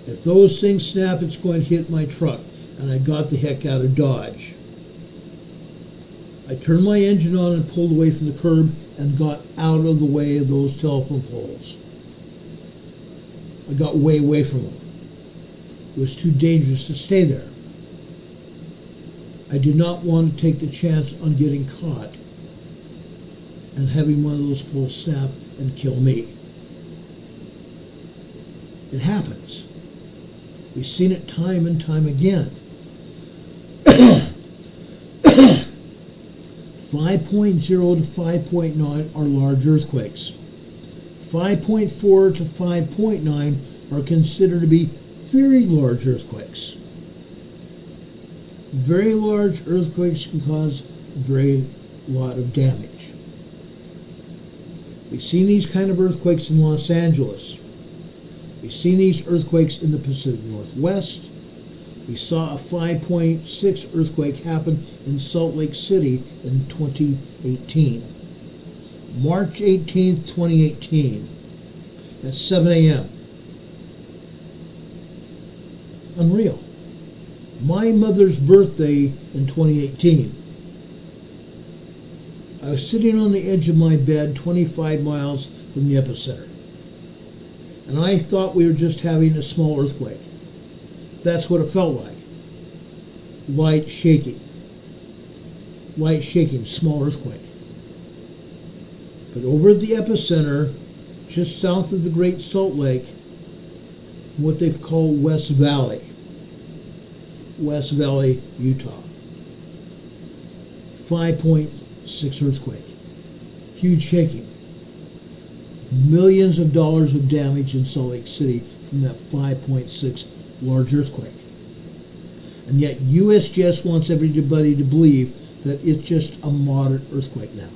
If those things snap, it's going to hit my truck. And I got the heck out of Dodge. I turned my engine on and pulled away from the curb and got out of the way of those telephone poles. I got way away from them. It was too dangerous to stay there. I did not want to take the chance on getting caught and having one of those poles snap and kill me. It happens. We've seen it time and time again. 5.0 to 5.9 are large earthquakes. 5.4 to 5.9 are considered to be very large earthquakes. Very large earthquakes can cause very lot of damage. We've seen these kind of earthquakes in Los Angeles. We've seen these earthquakes in the Pacific Northwest. We saw a 5.6 earthquake happen in Salt Lake City in 2018. March 18th, 2018, at 7 a.m. Unreal. My mother's birthday in 2018. I was sitting on the edge of my bed 25 miles from the epicenter. And I thought we were just having a small earthquake. That's what it felt like. Light shaking. Light shaking, small earthquake. But over at the epicenter, just south of the Great Salt Lake, what they call West Valley, Utah. 5.6 earthquake. Huge shaking. Millions of dollars of damage in Salt Lake City from that 5.6 large earthquake. And yet USGS wants everybody to believe that it's just a moderate earthquake now.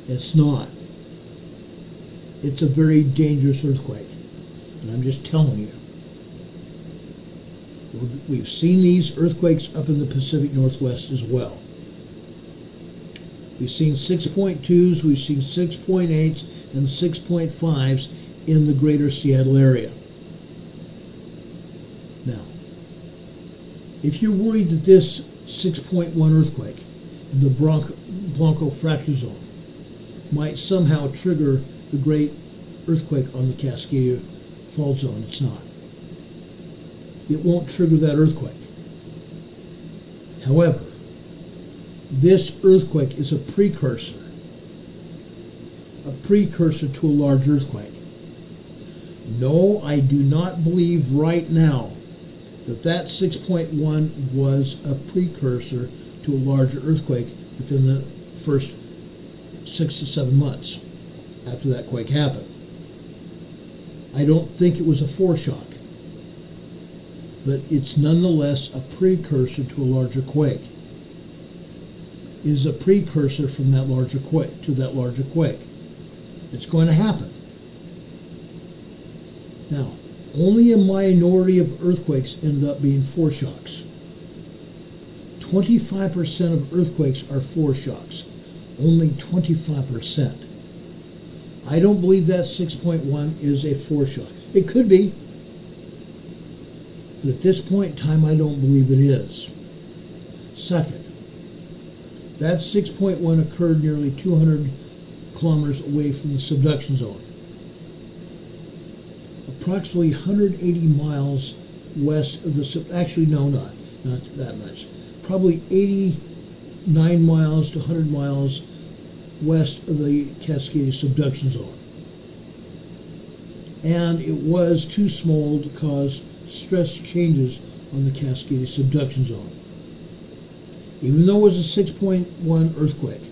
It's not. It's a very dangerous earthquake. And I'm just telling you. We've seen these earthquakes up in the Pacific Northwest as well. We've seen 6.2s, we've seen 6.8s, and 6.5s in the greater Seattle area. Now, if you're worried that this 6.1 earthquake in the Blanco fracture zone might somehow trigger the great earthquake on the Cascadia fault zone, it's not. It won't trigger that earthquake. However, this earthquake is a precursor to a large earthquake. No, I do not believe right now that 6.1 was a precursor to a larger earthquake within the first 6 to 7 months after that quake happened. I don't think it was a foreshock, but it's nonetheless a precursor to a larger quake. It is a precursor from that larger quake to that larger quake. It's going to happen. Now, only a minority of earthquakes end up being foreshocks. 25% of earthquakes are foreshocks. Only 25%. I don't believe that 6.1 is a foreshock. It could be. But at this point in time, I don't believe it is. Second, that 6.1 occurred nearly 200 kilometers away from the subduction zone. Approximately 180 miles west of the actually no, not that much. Probably 89 miles to 100 miles west of the Cascadia subduction zone. And it was too small to cause stress changes on the Cascadia subduction zone. Even though it was a 6.1 earthquake,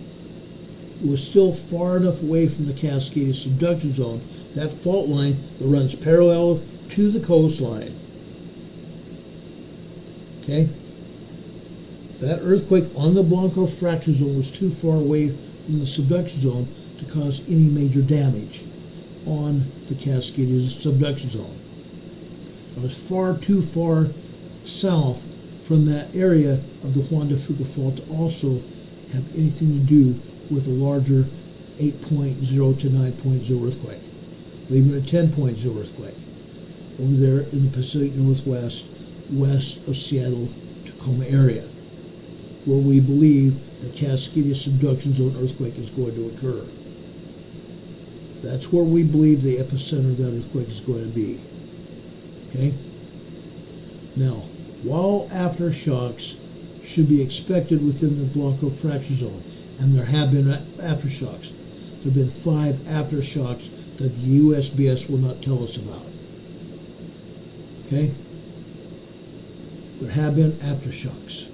it was still far enough away from the Cascadia subduction zone, that fault line that runs parallel to the coastline. Okay? That earthquake on the Blanco fracture zone was too far away from the subduction zone to cause any major damage on the Cascadia subduction zone. It was far too far south from that area of the Juan de Fuca Fault to also have anything to do with a larger 8.0 to 9.0 earthquake, or even a 10.0 earthquake over there in the Pacific Northwest, west of Seattle, Tacoma area, where we believe the Cascadia subduction zone earthquake is going to occur. That's where we believe the epicenter of that earthquake is going to be. Okay? Now, while aftershocks should be expected within the Blanco fracture zone, and there have been aftershocks, there have been 5 aftershocks that the USBS will not tell us about. Okay? There have been aftershocks.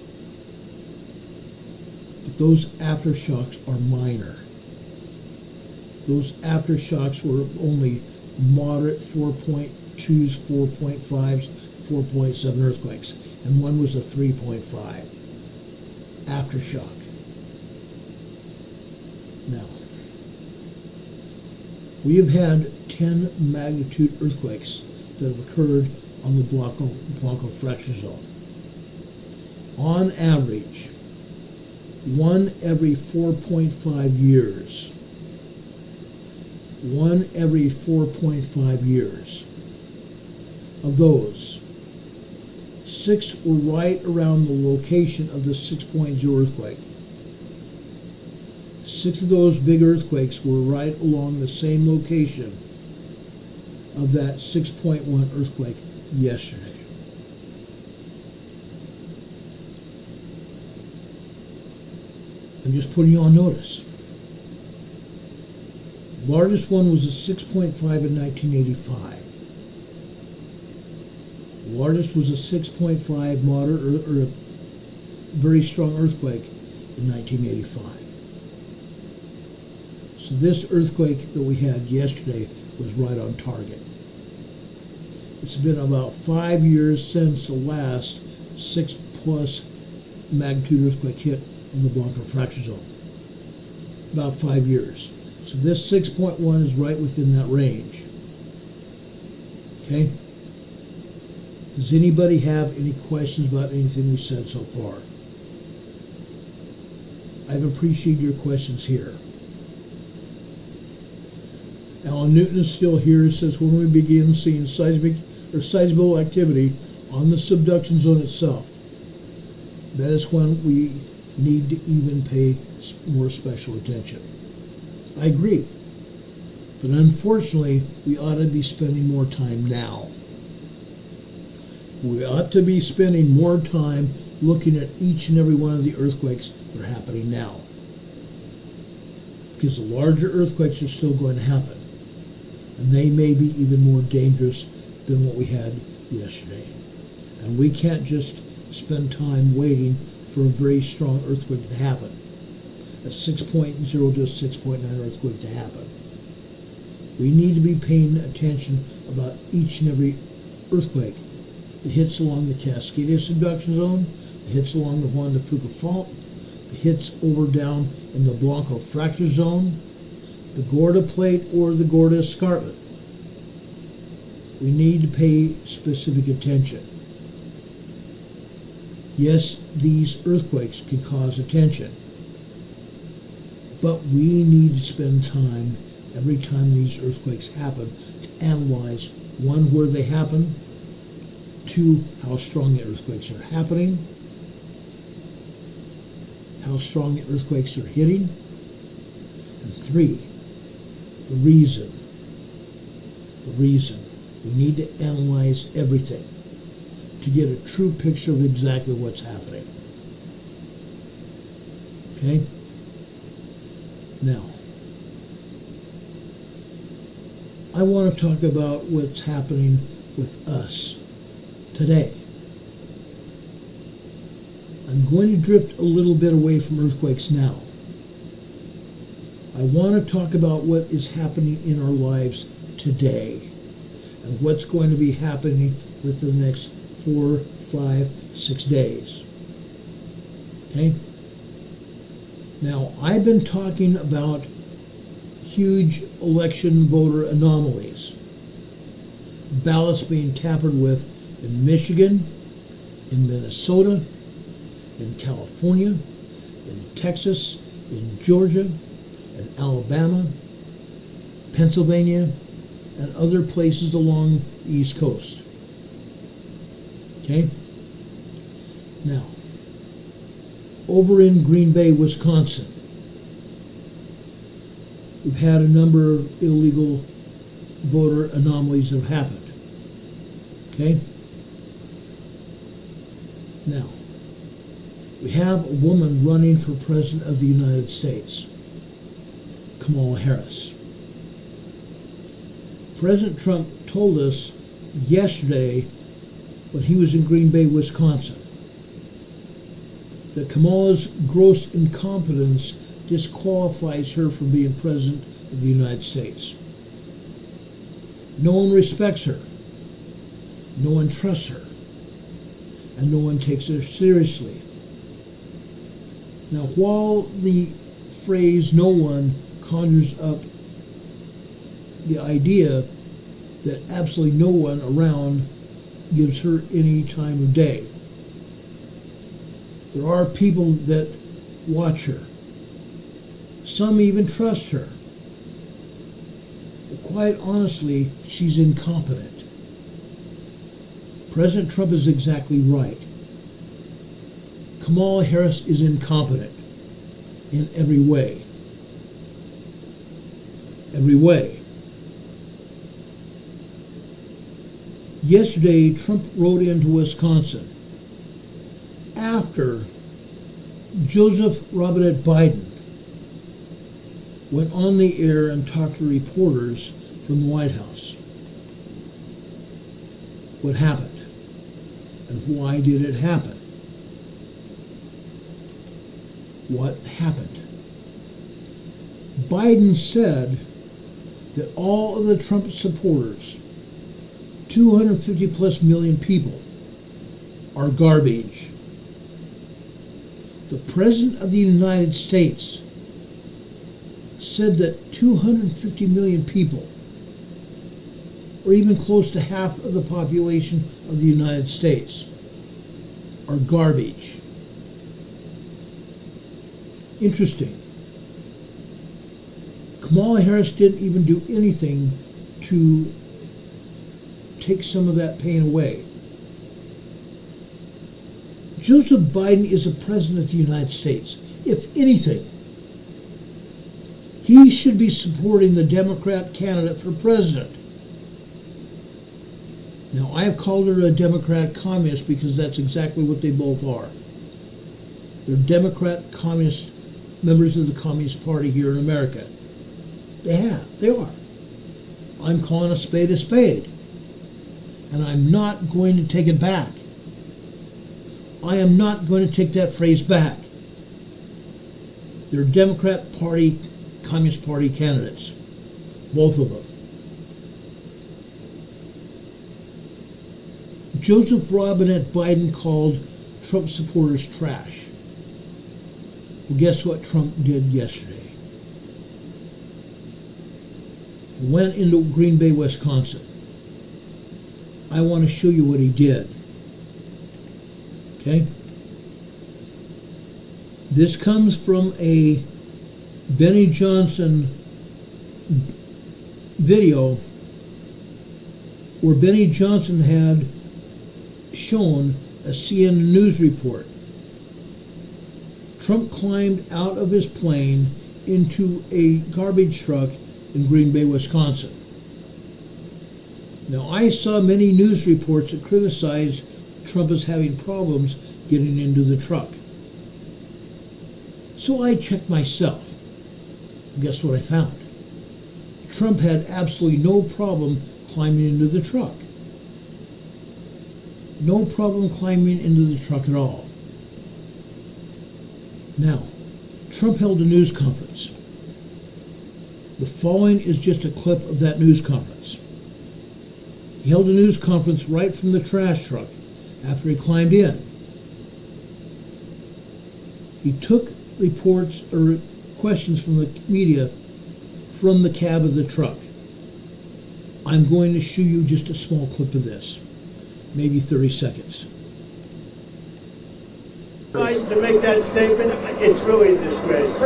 But those aftershocks are minor. Those aftershocks were only moderate 4.2s, 4.5s, 4.7 earthquakes, and one was a 3.5 aftershock. Now, we have had 10 magnitude earthquakes that have occurred on the Blanco fracture zone. On average, one every 4.5 years. One every 4.5 years. Of those, 6 were right around the location of the 6.0 earthquake. 6 of those big earthquakes were right along the same location of that 6.1 earthquake yesterday. I'm just putting you on notice. The largest one was a 6.5 in 1985. The largest was a 6.5 moderate or a very strong earthquake in 1985. So this earthquake that we had yesterday was right on target. It's been about 5 years since the last 6+ magnitude earthquake hit in the Blanco fracture zone. About 5 years. So this 6.1 is right within that range. Okay? Does anybody have any questions about anything we said so far? I've appreciated your questions here. Alan Newton is still here. He says, when we begin seeing seismic or seismic activity on the subduction zone itself, that is when we need to even pay more special attention. I agree. But unfortunately, we ought to be spending more time now. We ought to be spending more time looking at each and every one of the earthquakes that are happening now. Because the larger earthquakes are still going to happen. And they may be even more dangerous than what we had yesterday. And we can't just spend time waiting for a very strong earthquake to happen. A 6.0 to a 6.9 earthquake to happen. We need to be paying attention about each and every earthquake that hits along the Cascadia subduction zone, that hits along the Juan de Fuca fault, that hits over down in the Blanco fracture zone, the Gorda plate or the Gorda escarpment. We need to pay specific attention. Yes, these earthquakes can cause attention, but we need to spend time every time these earthquakes happen to analyze, one, where they happen, 2, how strong the earthquakes are happening, how strong the earthquakes are hitting, and 3, the reason. The reason. We need to analyze everything to get a true picture of exactly what's happening. Okay? Now, I want to talk about what's happening with us today. I'm going to drift a little bit away from earthquakes now. I want to talk about what is happening in our lives today and what's going to be happening within the next 4, 5, 6 days. Okay? Now, I've been talking about huge election voter anomalies. Ballots being tampered with in Michigan, in Minnesota, in California, in Texas, in Georgia, in Alabama, Pennsylvania, and other places along the East Coast. Okay? Now, over in Green Bay, Wisconsin, we've had a number of illegal voter anomalies that have happened. Okay? Now, we have a woman running for President of the United States, Kamala Harris. President Trump told us yesterday when he was in Green Bay, Wisconsin, that Kamala's gross incompetence disqualifies her from being President of the United States. No one respects her. No one trusts her. And no one takes her seriously. Now, while the phrase "no one" conjures up the idea that absolutely no one around gives her any time of day, there are people that watch her. Some even trust her. But quite honestly, she's incompetent. President Trump is exactly right. Kamala Harris is incompetent in every way. Every way. Yesterday, Trump rode into Wisconsin after Joseph Robinette Biden went on the air and talked to reporters from the White House. What happened? And why did it happen? What happened? Biden said that all of the Trump supporters, 250 plus million people, are garbage. The President of the United States said that 250 million people, or even close to half of the population of the United States, are garbage. Interesting. Kamala Harris didn't even do anything to take some of that pain away. Joseph Biden is a president of the United States. If anything, he should be supporting the Democrat candidate for president. Now, I have called her a Democrat communist because that's exactly what they both are. They're Democrat communist members of the Communist Party here in America. They are. I'm calling a spade a spade. And I'm not going to take it back. I am not going to take that phrase back. They're Democrat Party, Communist Party candidates. Both of them. Joseph Robinette Biden called Trump supporters trash. Well, guess what Trump did yesterday? He went into Green Bay, Wisconsin. I want to show you what he did. Okay? This comes from a Benny Johnson video where Benny Johnson had shown a CNN news report. Trump climbed out of his plane into a garbage truck in Green Bay, Wisconsin. Now, I saw many news reports that criticized Trump as having problems getting into the truck. So I checked myself. Guess what I found? Trump had absolutely no problem climbing into the truck. No problem climbing into the truck at all. Now, Trump held a news conference. The following is just a clip of that news conference. He held a news conference right from the trash truck after he climbed in. He took reports or questions from the media from the cab of the truck. I'm going to show you just a small clip of this, maybe 30 seconds. To make that statement, it's really a disgrace.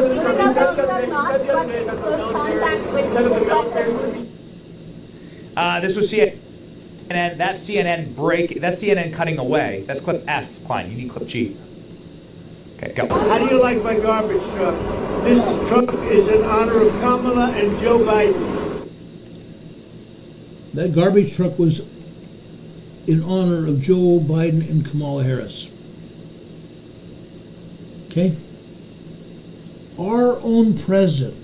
This was CNN. That's CNN break. That's CNN cutting away. That's clip F, Klein. You need clip G. Okay, go. How do you like my garbage truck? This truck is in honor of Kamala and Joe Biden. That garbage truck was in honor of Joe Biden and Kamala Harris. Okay? Our own president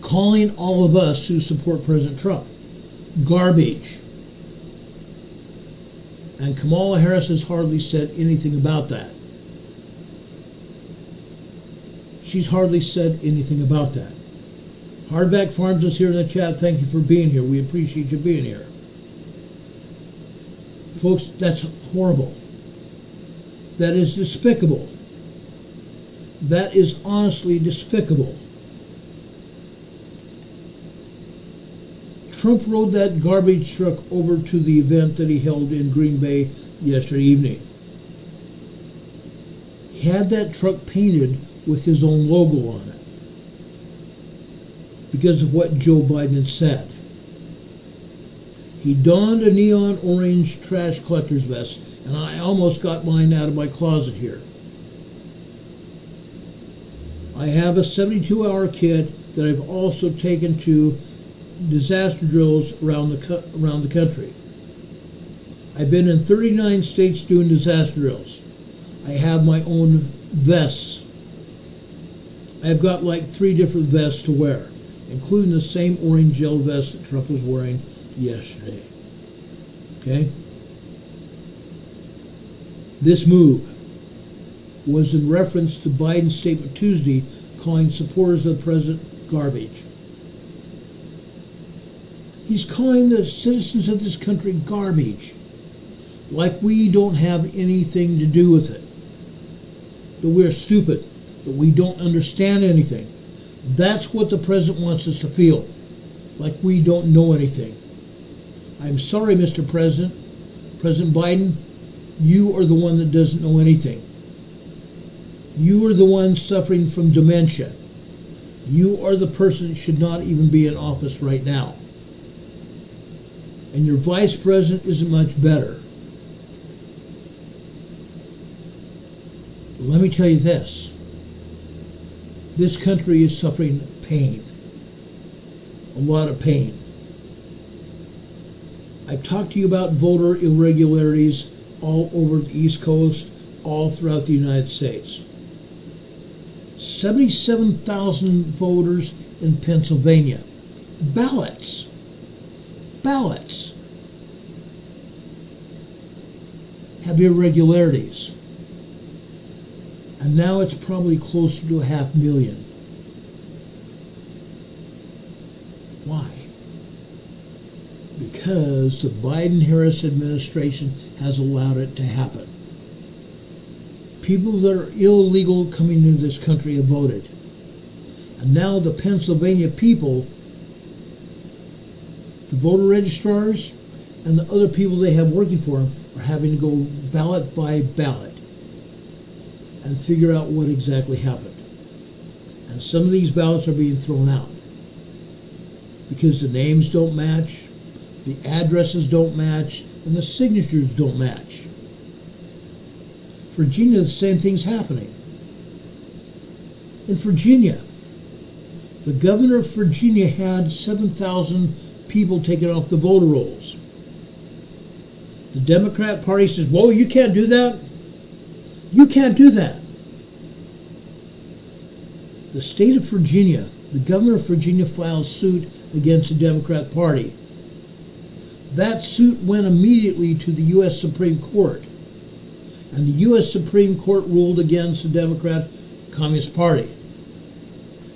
calling all of us who support President Trump garbage. And Kamala Harris has hardly said anything about that. She's hardly said anything about that. Hardback Farms is here in the chat. Thank you for being here. We appreciate you being here. Folks, that's horrible. That is despicable. That is honestly despicable. Trump rode that garbage truck over to the event that he held in Green Bay yesterday evening. He had that truck painted with his own logo on it because of what Joe Biden had said. He donned a neon orange trash collector's vest, and I almost got mine out of my closet here. I have a 72-hour kit that I've also taken to disaster drills around the country. I've been in 39 states doing disaster drills. I have my own vests. I've got like 3 different vests to wear, including the same orange gel vest that Trump was wearing yesterday. Okay? This move was in reference to Biden's statement Tuesday calling supporters of the president garbage. He's calling the citizens of this country garbage, like we don't have anything to do with it, that we're stupid, that we don't understand anything. That's what the president wants us to feel, like we don't know anything. I'm sorry, Mr. President. President Biden, you are the one that doesn't know anything. You are the one suffering from dementia. You are the person that should not even be in office right now. And your vice president isn't much better. Let me tell you this. This country is suffering pain. A lot of pain. I've talked to you about voter irregularities all over the East Coast, all throughout the United States. 77,000 voters in Pennsylvania. Ballots have irregularities. And now it's probably closer to 500,000. Why? Because the Biden-Harris administration has allowed it to happen. People that are illegal coming into this country have voted. And now the Pennsylvania people, the voter registrars, and the other people they have working for them are having to go ballot by ballot and figure out what exactly happened. And some of these ballots are being thrown out because the names don't match, the addresses don't match, and the signatures don't match. Virginia, the same thing's happening. In Virginia, the governor of Virginia had 7,000 people taken off the voter rolls. The Democrat Party says, whoa, you can't do that. You can't do that. The state of Virginia, the governor of Virginia filed suit against the Democrat Party. That suit went immediately to the U.S. Supreme Court. And the U.S. Supreme Court ruled against the Democrat Communist Party,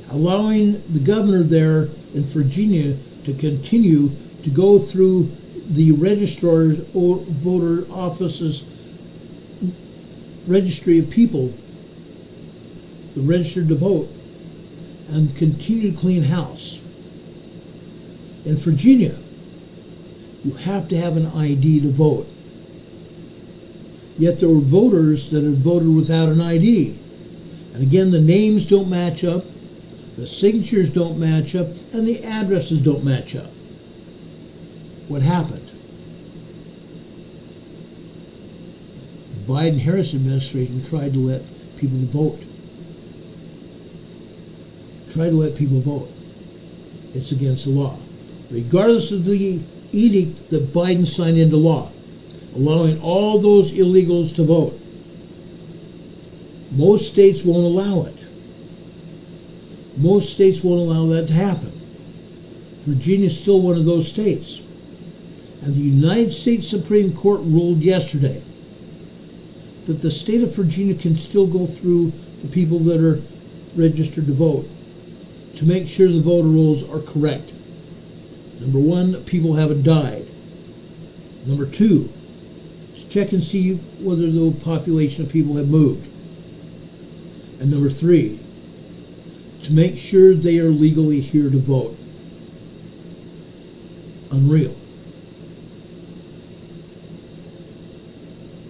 allowing the governor there in Virginia to continue to go through the registrar's or voter office's registry of people, the registered to vote, and continue to clean house. In Virginia, you have to have an ID to vote. Yet there were voters that had voted without an ID. And again, the names don't match up, the signatures don't match up, and the addresses don't match up. What happened? The Biden-Harris administration tried to let people vote. It's against the law. Regardless of the edict that Biden signed into law, allowing all those illegals to vote, most states won't allow it. Most states won't allow that to happen. Virginia is still one of those states. And the United States Supreme Court ruled yesterday that the state of Virginia can still go through the people that are registered to vote to make sure the voter rolls are correct. Number 1, that people haven't died. Number 2, to check and see whether the population of people have moved. And number 3, to make sure they are legally here to vote. Unreal.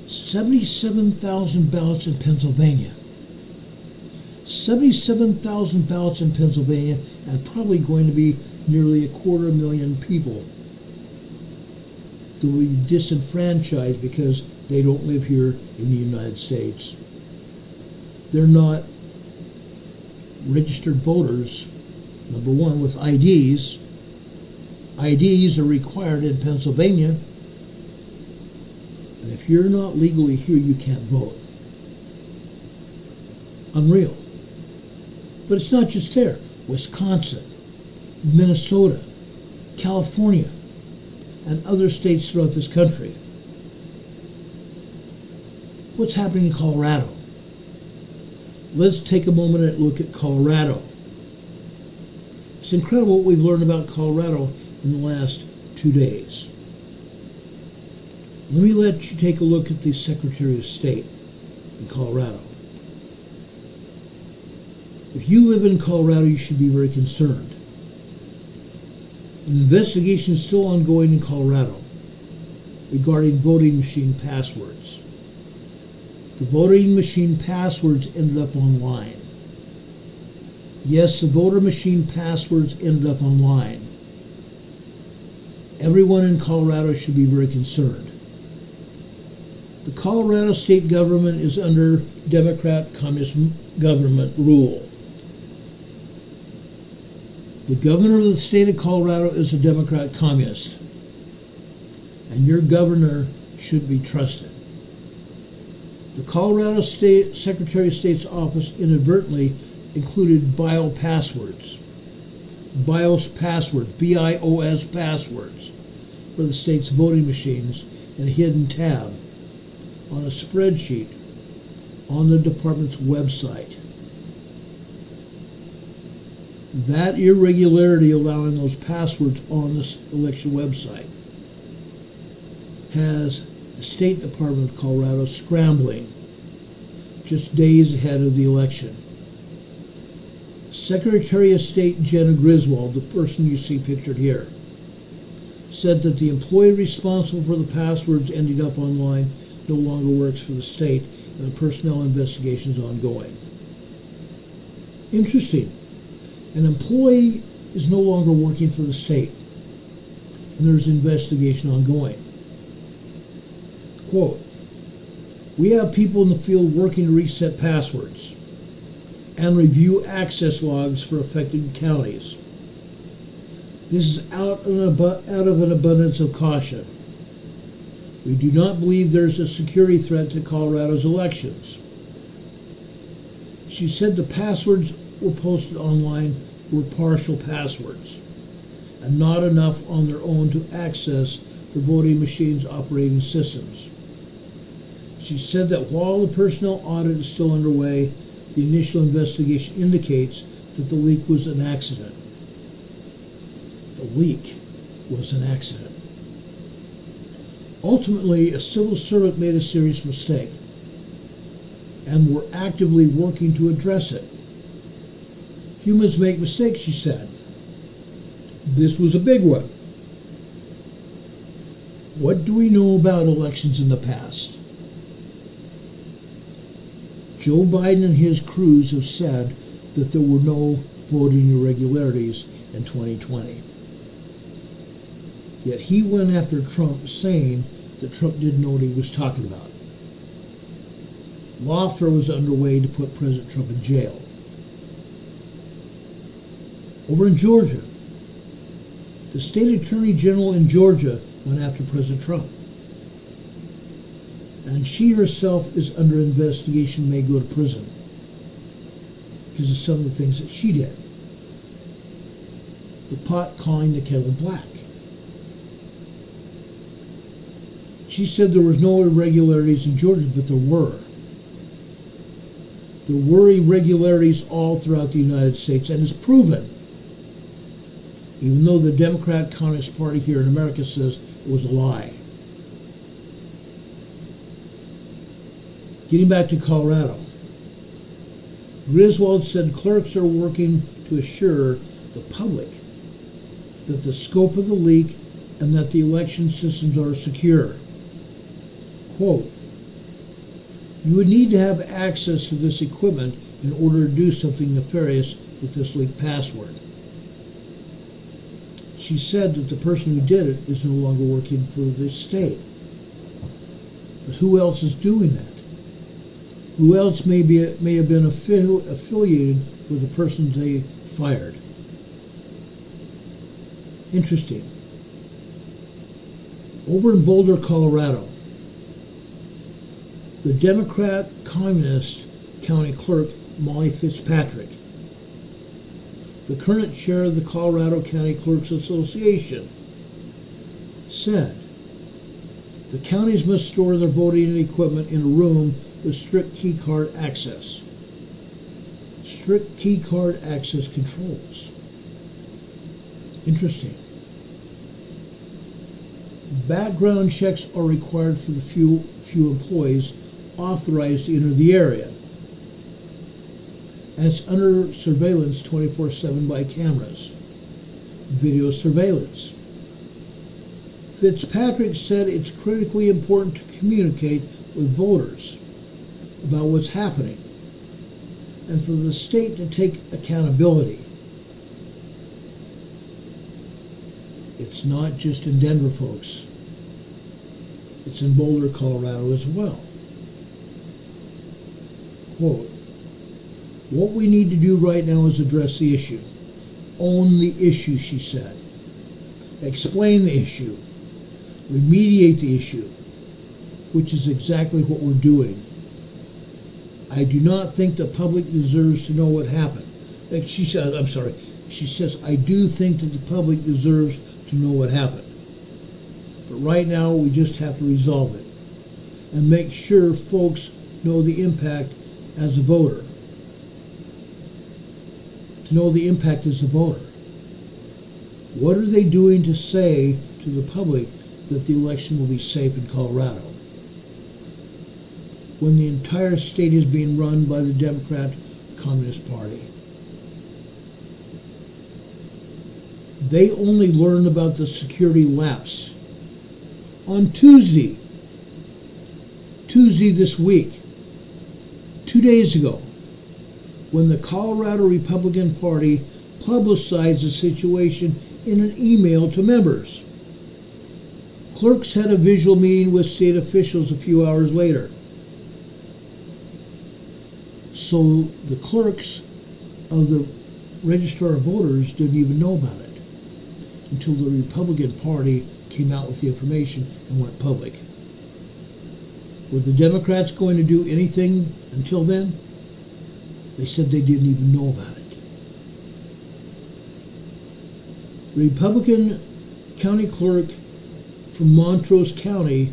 77,000 ballots in Pennsylvania. 77,000 ballots in Pennsylvania, and probably going to be nearly 250,000 people that will be disenfranchised because they don't live here in the United States. They're not registered voters, number 1, with IDs. IDs are required in Pennsylvania, and if you're not legally here, you can't vote. Unreal. But it's not just there. Wisconsin, Minnesota, California, and other states throughout this country. What's happening in Colorado? Let's take a moment and look at Colorado. It's incredible what we've learned about Colorado in the last 2 days. Let me let you take a look at the Secretary of State in Colorado. If you live in Colorado, you should be very concerned. An investigation is still ongoing in Colorado regarding voting machine passwords. The voting machine passwords ended up online. Yes, the voter machine passwords ended up online. Everyone in Colorado should be very concerned. The Colorado state government is under Democrat communist government rule. The governor of the state of Colorado is a Democrat communist, and your governor should be trusted. The Colorado State Secretary of State's office inadvertently included BIOS passwords, BIOS passwords for the state's voting machines in a hidden tab on a spreadsheet on the department's website. That irregularity allowing those passwords on this election website has the State Department of Colorado scrambling just days ahead of the election. Secretary of State Jenna Griswold, the person you see pictured here, said that the employee responsible for the passwords ending up online no longer works for the state, and the personnel investigation is ongoing. Interesting. An employee is no longer working for the state, and there's an investigation ongoing. Quote, "We have people in the field working to reset passwords and review access logs for affected counties. This is out of an abundance of caution. We do not believe there's a security threat to Colorado's elections." She said the passwords were posted online were partial passwords and not enough on their own to access the voting machine's operating systems. She said that while the personnel audit is still underway, the initial investigation indicates that the leak was an accident. The leak was an accident. Ultimately, a civil servant made a serious mistake, and we're actively working to address it. Humans make mistakes, she said. This was a big one. What do we know about elections in the past? Joe Biden and his crews have said that there were no voting irregularities in 2020. Yet he went after Trump saying that Trump didn't know what he was talking about. Lawfare was underway to put President Trump in jail. Over in Georgia, the state attorney general in Georgia went after President Trump. And she herself is under investigation, may go to prison because of some of the things that she did. The pot calling the kettle black. She said there was no irregularities in Georgia, but there were. There were irregularities all throughout the United States, and it's proven, even though the Democrat Communist Party here in America says it was a lie. Getting back to Colorado, Griswold said clerks are working to assure the public that the scope of the leak and that the election systems are secure. Quote, "You would need to have access to this equipment in order to do something nefarious with this leaked password." She said that the person who did it is no longer working for the state. But who else is doing that? Who else may have been affiliated with the person they fired? Interesting. Over in Boulder, Colorado, the Democrat Communist County Clerk, Molly Fitzpatrick, the current chair of the Colorado County Clerks Association, said the counties must store their voting equipment in a room with strict key card access. Strict key card access controls. Interesting. Background checks are required for the few employees authorized to enter the area. And it's under surveillance 24/7 by cameras. Video surveillance. Fitzpatrick said it's critically important to communicate with voters about what's happening and for the state to take accountability. It's not just in Denver, folks. It's in Boulder, Colorado as well. Quote, "What we need to do right now is address the issue. Own the issue," she said. Explain the issue. Remediate the issue, which is exactly what we're doing. I do not think the public deserves to know what happened. She says, I do think that the public deserves to know what happened. But right now, we just have to resolve it and make sure folks know the impact as a voter. To know the impact as a voter. What are they doing to say to the public that the election will be safe in Colorado when the entire state is being run by the Democrat Communist Party? They only learned about the security lapse on Tuesday this week, 2 days ago, when the Colorado Republican Party publicized the situation in an email to members. Clerks had a visual meeting with state officials a few hours later. So the clerks of the Registrar of Voters didn't even know about it until the Republican Party came out with the information and went public. Were the Democrats going to do anything until then? They said they didn't even know about it. Republican County Clerk from Montrose County,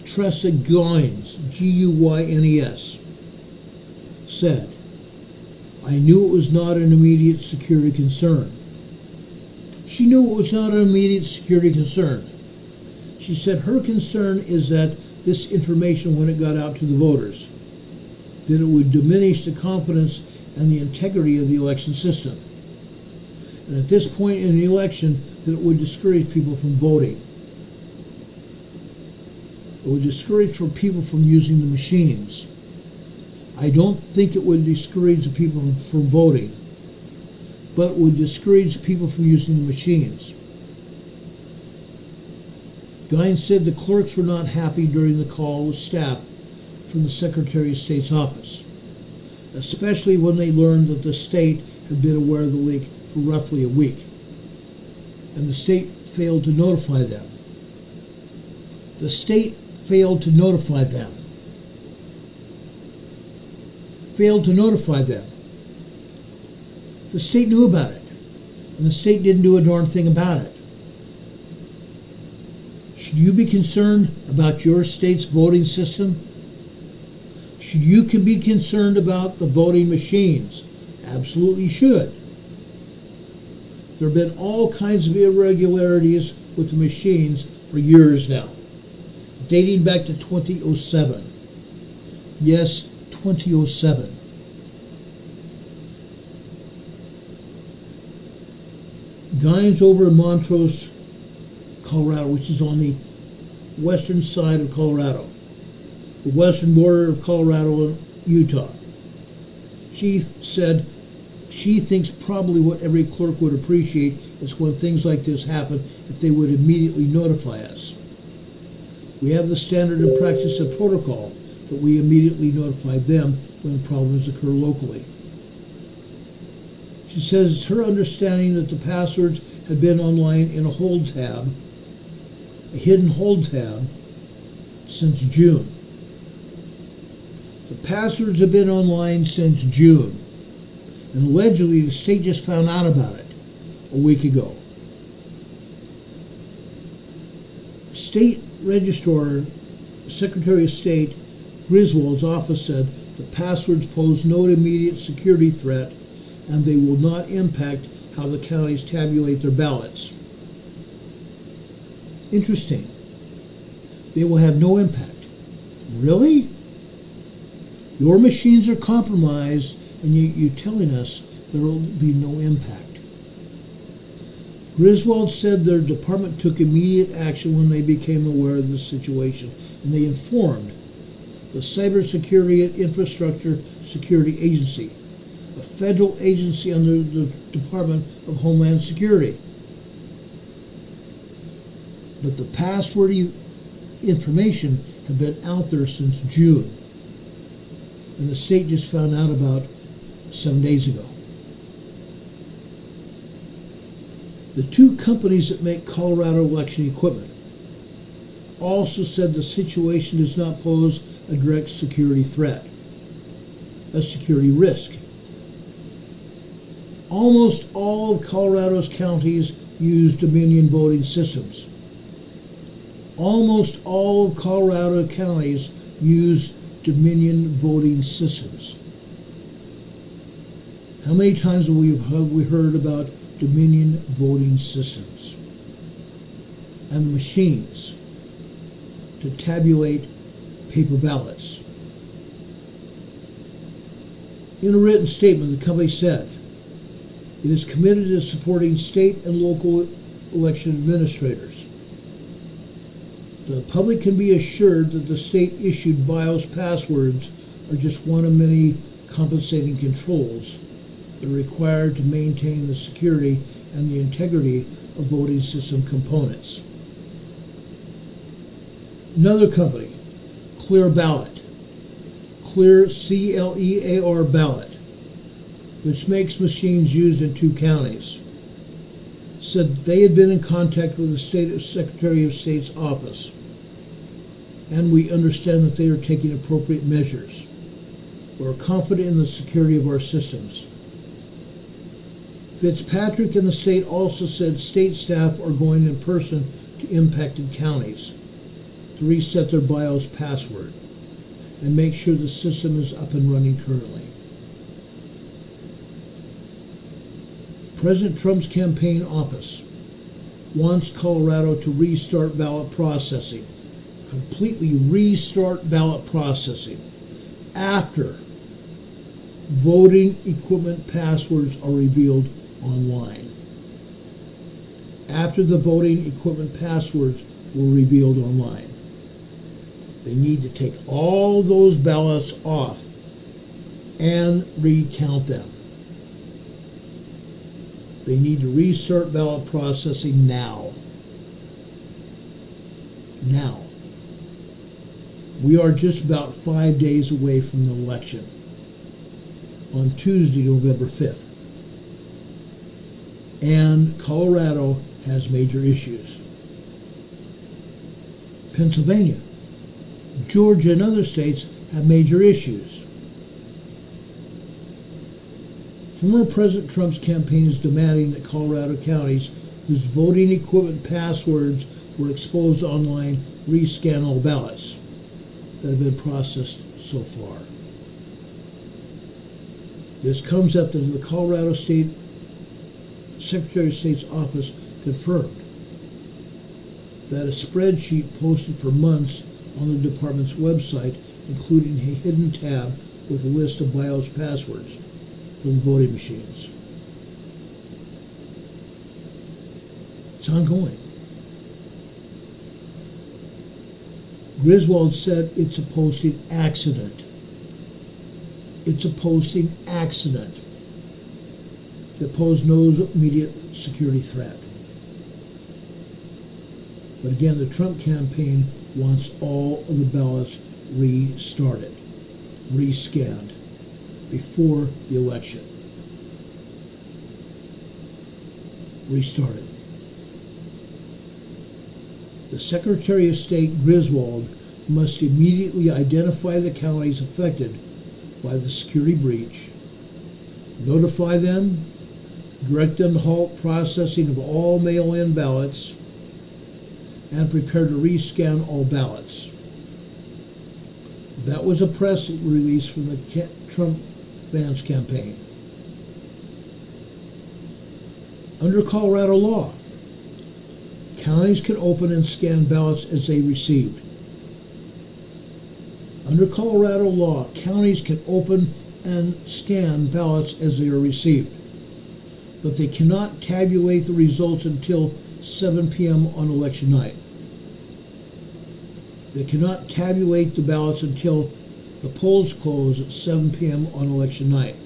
Tressa Guines, G-U-Y-N-E-S, said, "I knew it was not an immediate security concern." She knew it was not an immediate security concern. She said her concern is that this information, when it got out to the voters, that it would diminish the confidence and the integrity of the election system. And at this point in the election, that it would discourage people from voting. It would discourage people from using the machines. I don't think it would discourage the people from voting, but it would discourage people from using the machines. Guines said the clerks were not happy during the call with staff from the Secretary of State's office, especially when they learned that the state had been aware of the leak for roughly a week, and the state failed to notify them. The state failed to notify them. The state knew about it, and the state didn't do a darn thing about it. Should you be concerned about your state's voting system? Should you be concerned about the voting machines? Absolutely should. There have been all kinds of irregularities with the machines for years now, dating back to 2007. Yes, 2007. Guys over in Montrose, Colorado, which is on the western side of Colorado, the western border of Colorado and Utah. She said she thinks probably what every clerk would appreciate is when things like this happen, if they would immediately notify us. We have the standard and practice of protocol that we immediately notify them when problems occur locally. She says it's her understanding that the passwords had been online in a hold tab, a hidden hold tab, since June. The passwords have been online since June, and allegedly the state just found out about it a week ago. State Registrar, Secretary of State Griswold's office said the passwords pose no immediate security threat and they will not impact how the counties tabulate their ballots. Interesting. They will have no impact. Really? Your machines are compromised and you're telling us there will be no impact. Griswold said their department took immediate action when they became aware of the situation, and they informed the Cybersecurity Infrastructure Security Agency, a federal agency under the Department of Homeland Security. But the password information had been out there since June, and the state just found out about 7 days ago. The two companies that make Colorado election equipment also said the situation does not pose a direct security threat, a security risk. Almost all of Colorado's counties use Dominion voting systems. Almost all of Colorado counties use Dominion voting systems. How many times have we heard about Dominion voting systems and the machines to tabulate paper ballots? In a written statement, the company said it is committed to supporting state and local election administrators. The public can be assured that the state-issued BIOS passwords are just one of many compensating controls that are required to maintain the security and the integrity of voting system components. Another company, Clear Ballot, Clear C-L-E-A-R Ballot, which makes machines used in two counties, said they had been in contact with the State Secretary of State's office, and we understand that they are taking appropriate measures. We are confident in the security of our systems. Fitzpatrick and the state also said state staff are going in person to impacted counties to reset their BIOS password and make sure the system is up and running currently. President Trump's campaign office wants Colorado to restart ballot processing, completely restart ballot processing after voting equipment passwords are revealed online. After the voting equipment passwords were revealed online. They need to take all those ballots off and recount them. They need to restart ballot processing now. Now. We are just about 5 days away from the election on Tuesday, November 5th. And Colorado has major issues. Pennsylvania, Georgia, and other states have major issues. Former President Trump's campaign is demanding that Colorado counties whose voting equipment passwords were exposed online rescan all ballots that have been processed so far. This comes after the Colorado State Secretary of State's office confirmed that a spreadsheet posted for months on the department's website, including a hidden tab with a list of BIOS passwords for the voting machines. It's ongoing. Griswold said it's a posting accident. It's a posting accident that posed no immediate security threat. But again, the Trump campaign wants all of the ballots restarted, rescanned before the election. Restarted. The Secretary of State, Griswold, must immediately identify the counties affected by the security breach, notify them, direct them to halt processing of all mail-in ballots, and prepare to rescan all ballots. That was a press release from the Trump-Vance campaign. Under Colorado law, counties can open and scan ballots as they received. Under Colorado law, counties can open and scan ballots as they are received, but they cannot tabulate the results until 7 p.m. on election night. They cannot tabulate the ballots until the polls close at 7 p.m. on election night.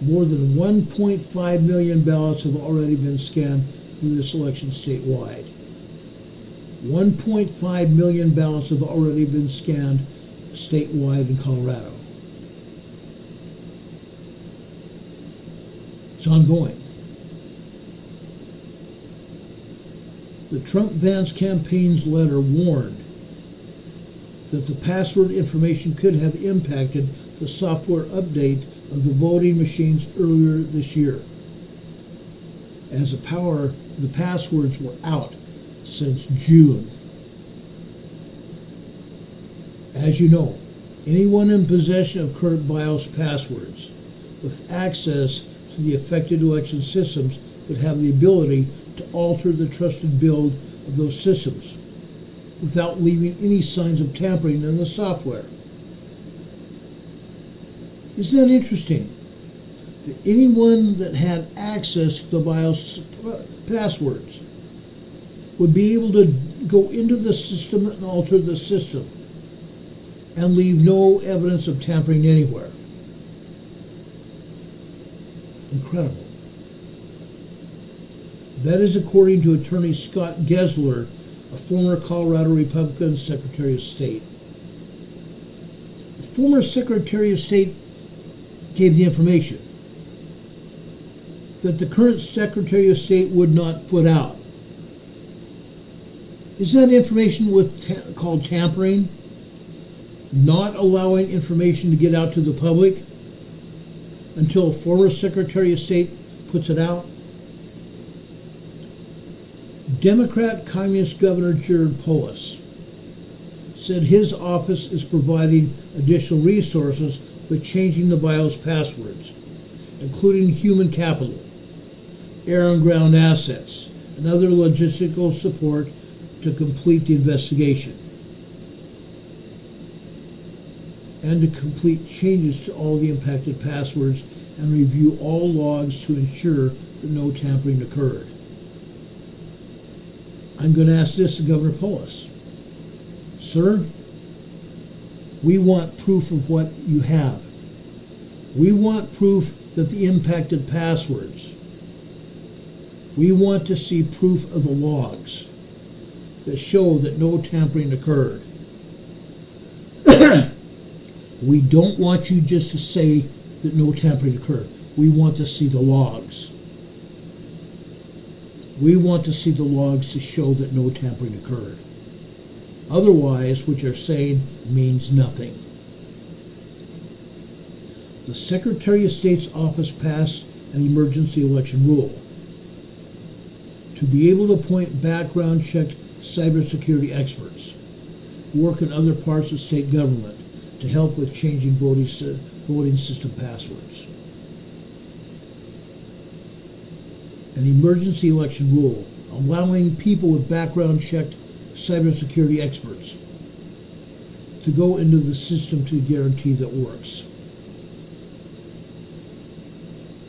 More than 1.5 million ballots have already been scanned for this election statewide. 1.5 million ballots have already been scanned statewide in Colorado. It's ongoing. The Trump-Vance campaign's letter warned that the password information could have impacted the software update of the voting machines earlier this year, as the passwords were out since June. As you know, anyone in possession of current BIOS passwords with access to the affected election systems would have the ability to alter the trusted build of those systems without leaving any signs of tampering in the software. Isn't that interesting? That anyone that had access to the BIOS passwords would be able to go into the system and alter the system and leave no evidence of tampering anywhere. Incredible. That is according to Attorney Scott Gessler, a former Colorado Republican Secretary of State. The former Secretary of State gave the information that the current Secretary of State would not put out. Is that information called tampering? Not allowing information to get out to the public until a former Secretary of State puts it out? Democrat Communist Governor Jared Polis said his office is providing additional resources with changing the BIOS passwords, including human capital, air and ground assets, and other logistical support to complete the investigation and to complete changes to all the impacted passwords and review all logs to ensure that no tampering occurred. I'm going to ask this to Governor Polis. Sir, we want proof of what you have. We want proof that the impacted passwords. We want to see proof of the logs that show that no tampering occurred. We don't want you just to say that no tampering occurred. We want to see the logs. We want to see the logs to show that no tampering occurred. Otherwise, what you're saying means nothing. The Secretary of State's office passed an emergency election rule to be able to appoint background-checked cybersecurity experts who work in other parts of state government to help with changing voting voting system passwords. An emergency election rule allowing people with background-checked cybersecurity experts to go into the system to guarantee that works.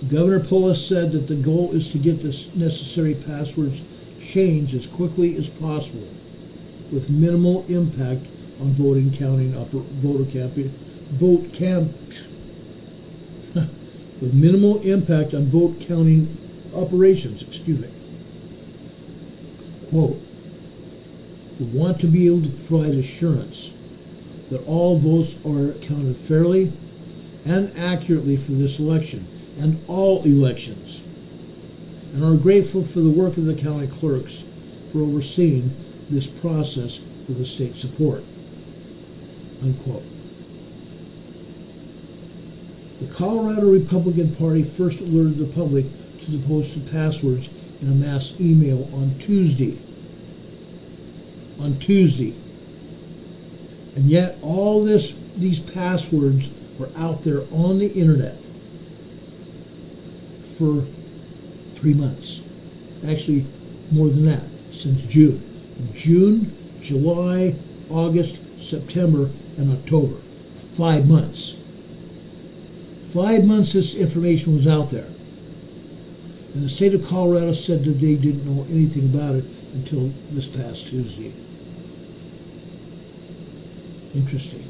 Governor Polis said that the goal is to get the necessary passwords changed as quickly as possible, with minimal impact on voting, counting, with minimal impact on vote counting operations. Quote, "We want to be able to provide assurance that all votes are counted fairly and accurately for this election and all elections, and are grateful for the work of the county clerks for overseeing this process with the state support." Unquote. The Colorado Republican Party first alerted the public to the posted passwords in a mass email on Tuesday. And yet all these passwords were out there on the internet for 3 months. Actually, more than that, since June. June, July, August, September, and October. 5 months. 5 months this information was out there. And the state of Colorado said that they didn't know anything about it until this past Tuesday. Interesting.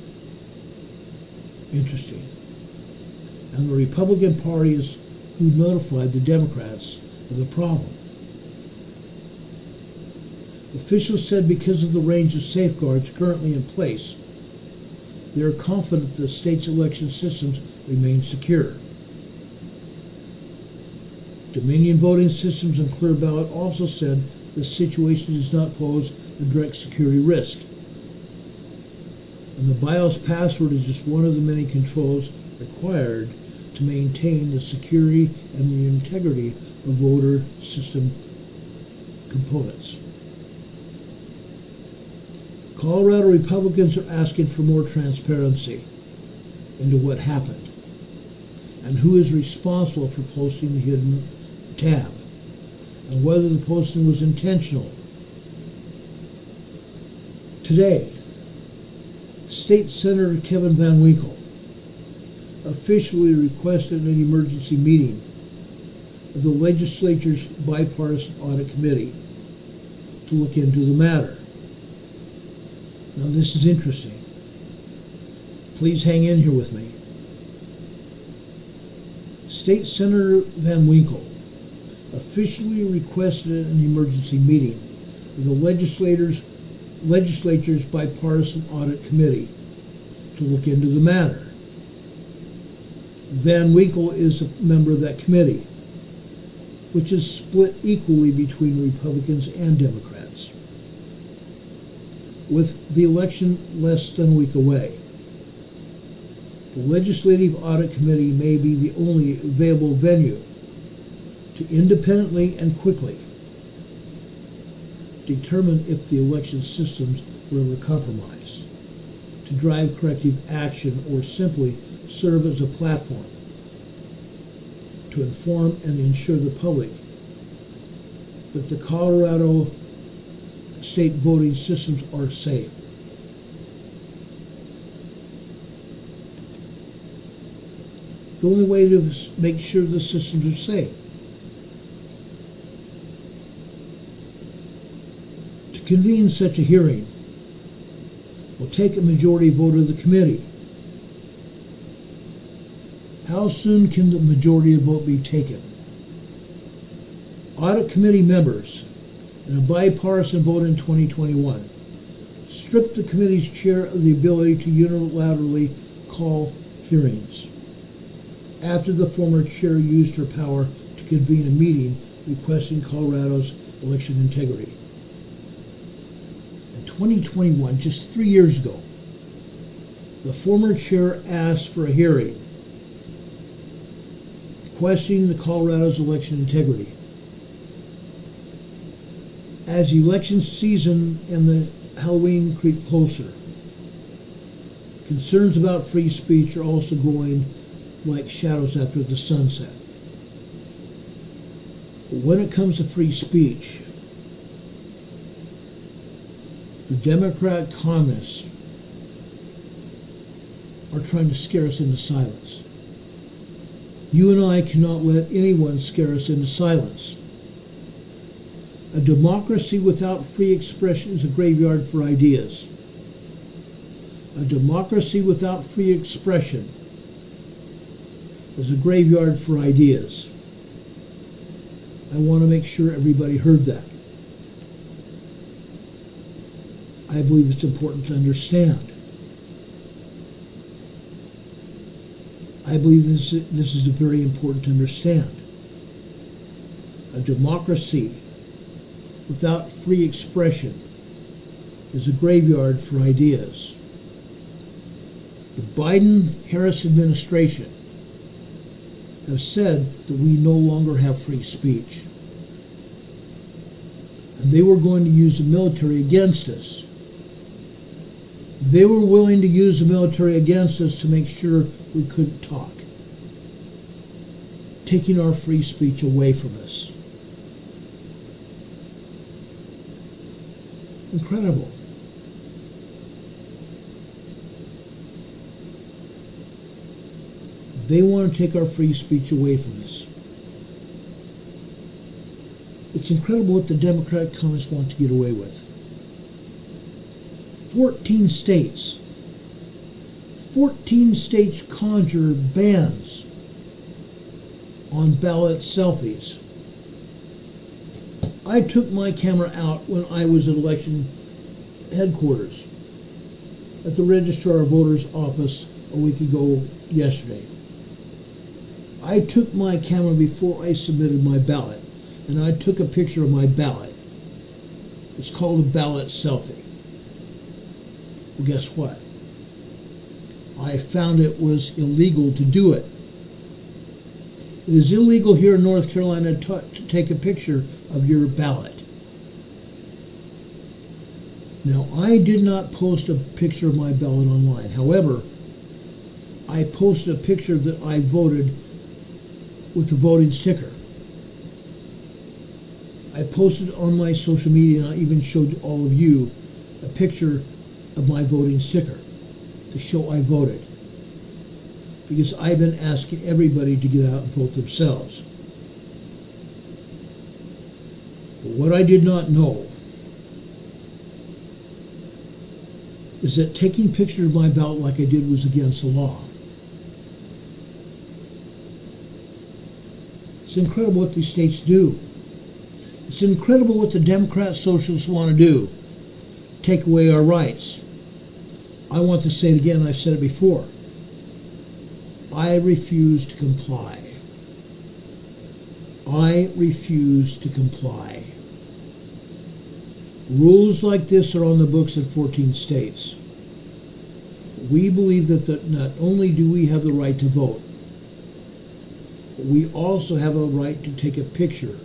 And the Republican Party is who notified the Democrats of the problem. Officials said because of the range of safeguards currently in place, they are confident the state's election systems remain secure. Dominion Voting Systems and Clear Ballot also said the situation does not pose a direct security risk. And the BIOS password is just one of the many controls required to maintain the security and the integrity of voter system components. Colorado Republicans are asking for more transparency into what happened and who is responsible for posting the hidden tab and whether the posting was intentional. Today, State Senator Kevin Van Winkle officially requested an emergency meeting of the legislature's bipartisan audit committee to look into the matter. Now this is interesting. Please hang in here with me. State Senator Van Winkle officially requested an emergency meeting of the legislature's bipartisan audit committee to look into the matter. Van Winkle is a member of that committee, which is split equally between Republicans and Democrats. With the election less than a week away, the Legislative Audit Committee may be the only available venue to independently and quickly determine if the election systems were ever compromised, to drive corrective action, or simply serve as a platform to inform and ensure the public that the Colorado state voting systems are safe. The only way to make sure the systems are safe. To convene such a hearing will take a majority vote of the committee. How soon can the majority vote be taken? Audit committee members, in a bipartisan vote in 2021, stripped the committee's chair of the ability to unilaterally call hearings after the former chair used her power to convene a meeting requesting Colorado's election integrity. In 2021, just 3 years ago, the former chair asked for a hearing questioning the Colorado's election integrity. As election season and the Halloween creep closer, Concerns about free speech are also growing like shadows after the sunset. But when it comes to free speech, the Democrat communists are trying to scare us into silence. You and I cannot let anyone scare us into silence. A democracy without free expression is a graveyard for ideas. A democracy without free expression is a graveyard for ideas. I want to make sure everybody heard that. I believe it's important to understand. I believe this is very important to understand. A democracy without free expression is a graveyard for ideas. The Biden-Harris administration have said that we no longer have free speech. And they were going to use the military against us. They were willing to use the military against us to make sure we couldn't talk, taking our free speech away from us. Incredible. They want to take our free speech away from us. It's incredible what the Democratic communists want to get away with. 14 states conjure bans on ballot selfies. I took my camera out when I was at election headquarters at the Registrar of Voters office a week ago yesterday. I took my camera before I submitted my ballot, and I took a picture of my ballot. It's called a ballot selfie. Well, guess what? I found it was illegal to do it. It is illegal here in North Carolina to take a picture of your ballot. Now, I did not post a picture of my ballot online. However, I posted a picture that I voted with the voting sticker. I posted on my social media, and I even showed all of you a picture of my voting sticker to show I voted. Because I've been asking everybody to get out and vote themselves. But what I did not know is that taking pictures of my ballot like I did was against the law. It's incredible what these states do. It's incredible what the Democrat socialists want to do. Take away our rights. I want to say it again, I've said it before. I refuse to comply. I refuse to comply. Rules like this are on the books in 14 states. We believe that not only do we have the right to vote, but we also have a right to take a picture,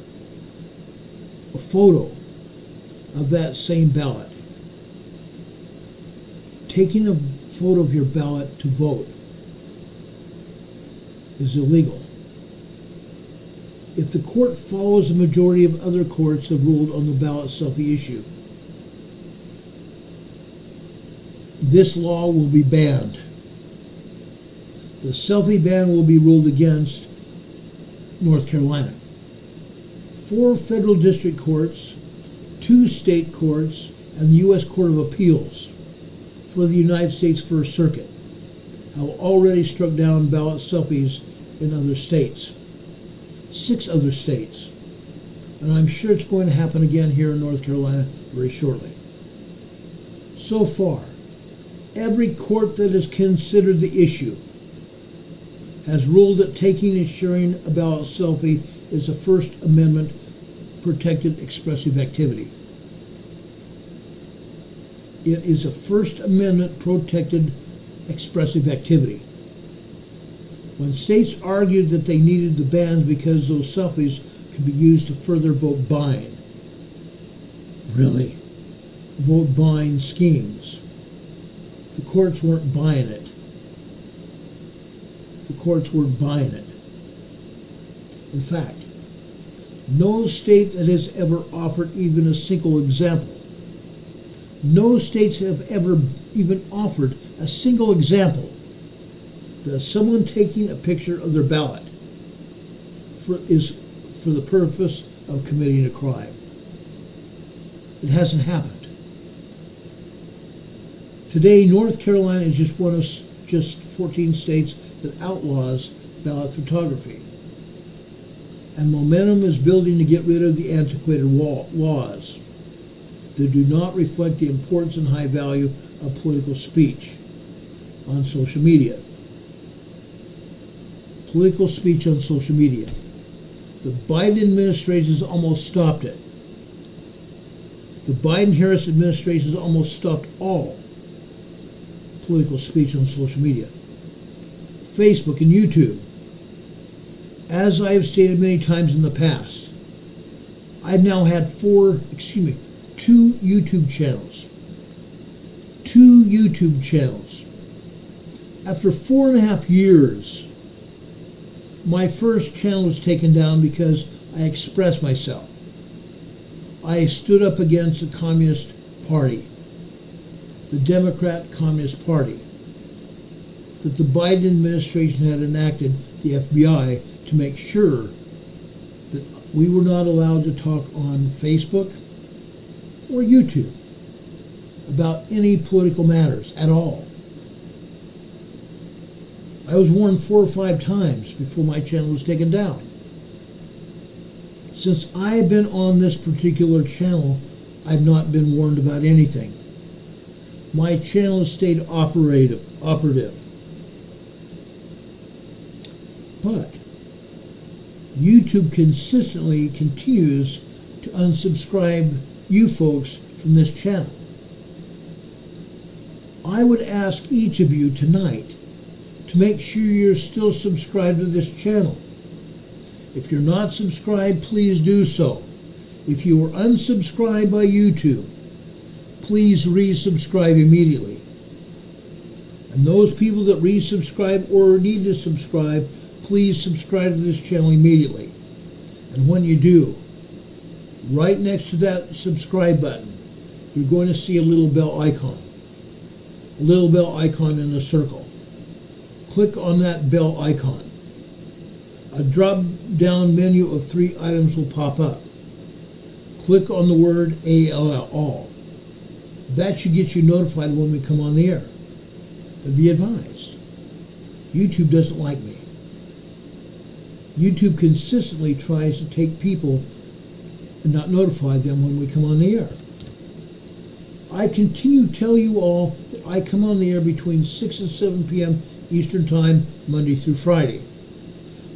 a photo of that same ballot. Taking a photo of your ballot to vote is illegal. If the court follows the majority of other courts have ruled on the ballot selfie issue, this law will be banned. The selfie ban will be ruled against North Carolina. 4 federal district courts, 2 state courts, and the U.S. Court of Appeals for the United States First Circuit have already struck down ballot selfies in other states. 6 other states. And I'm sure it's going to happen again here in North Carolina very shortly. So far, every court that has considered the issue has ruled that taking and sharing a ballot selfie is a First Amendment protected expressive activity. It is a First Amendment protected expressive activity. When states argued that they needed the bans because those selfies could be used to further vote buying. Really? Vote buying schemes. The The courts weren't buying it. The courts weren't buying it. In fact, no state that has ever offered even a single example, no states have ever even offered a single example that someone taking a picture of their ballot is for the purpose of committing a crime. It hasn't happened. Today, North Carolina is just one of just 14 states that outlaws ballot photography. And momentum is building to get rid of the antiquated laws that do not reflect the importance and high value of political speech on social media. Political speech on social media. The Biden administration has almost stopped it. The Biden-Harris administration has almost stopped all political speech on social media. Facebook and YouTube. As I have stated many times in the past, I've now had two YouTube channels. Two YouTube channels. After 4.5 years, my first channel was taken down because I expressed myself. I stood up against the Communist Party, the Democrat Communist Party, that the Biden administration had enacted the FBI to make sure that we were not allowed to talk on Facebook or YouTube about any political matters at all. I was warned 4 or 5 times before my channel was taken down. Since I've been on this particular channel, I've not been warned about anything. My channel has stayed operative. But YouTube consistently continues to unsubscribe you folks from this channel. I would ask each of you tonight to make sure you're still subscribed to this channel. If you're not subscribed, please do so. If you were unsubscribed by YouTube, please resubscribe immediately. And those people that resubscribe or need to subscribe, please subscribe to this channel immediately. And when you do, right next to that subscribe button, you're going to see a little bell icon. A little bell icon in a circle. Click on that bell icon. A drop-down menu of 3 items will pop up. Click on the word all. That should get you notified when we come on the air. But be advised, YouTube doesn't like me. YouTube consistently tries to take people and not notify them when we come on the air. I continue to tell you all that I come on the air between 6 and 7 p.m. Eastern Time, Monday through Friday.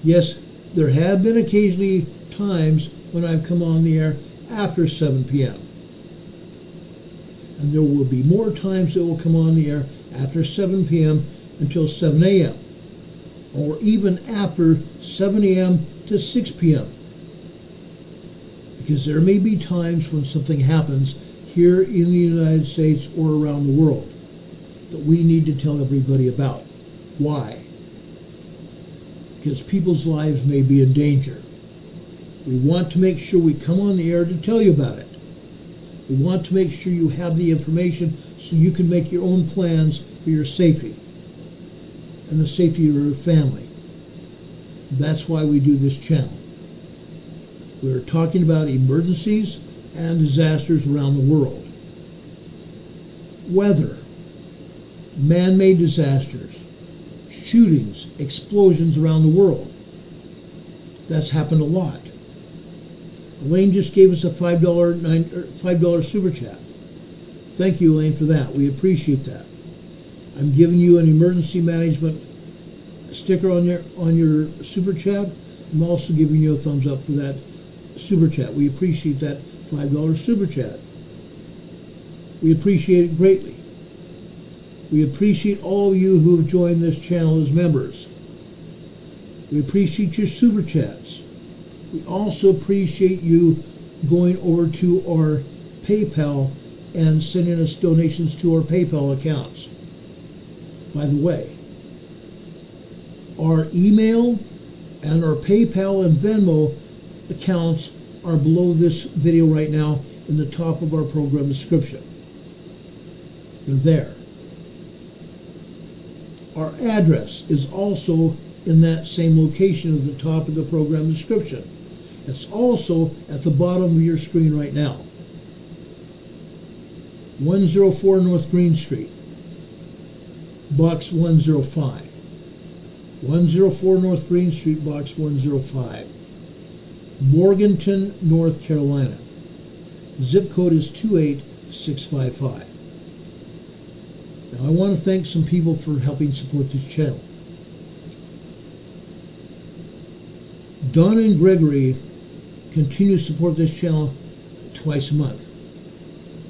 Yes, there have been occasionally times when I've come on the air after 7 p.m. And there will be more times that will come on the air after 7 p.m. until 7 a.m. or even after 7 a.m. to 6 p.m. Because there may be times when something happens here in the United States or around the world that we need to tell everybody about. Why? Because people's lives may be in danger. We want to make sure we come on the air to tell you about it. We want to make sure you have the information so you can make your own plans for your safety and the safety of your family. That's why we do this channel. We're talking about emergencies and disasters around the world. Weather, man-made disasters, shootings, explosions around the world. That's happened a lot. Elaine just gave us a $5 super chat. Thank you, Elaine, for that. We appreciate that. I'm giving you an emergency management sticker on your super chat. I'm also giving you a thumbs up for that super chat. We appreciate that $5 super chat. We appreciate it greatly. We appreciate all of you who have joined this channel as members. We appreciate your super chats. We also appreciate you going over to our PayPal and sending us donations to our PayPal accounts. By the way, our email and our PayPal and Venmo accounts are below this video right now in the top of our program description. They're there. Our address is also in that same location at the top of the program description. It's also at the bottom of your screen right now. 104 North Green Street, Box 105. 104 North Green Street, Box 105. Morganton, North Carolina. Zip code is 28655. Now I want to thank some people for helping support this channel. Donna and Gregory continue to support this channel twice a month.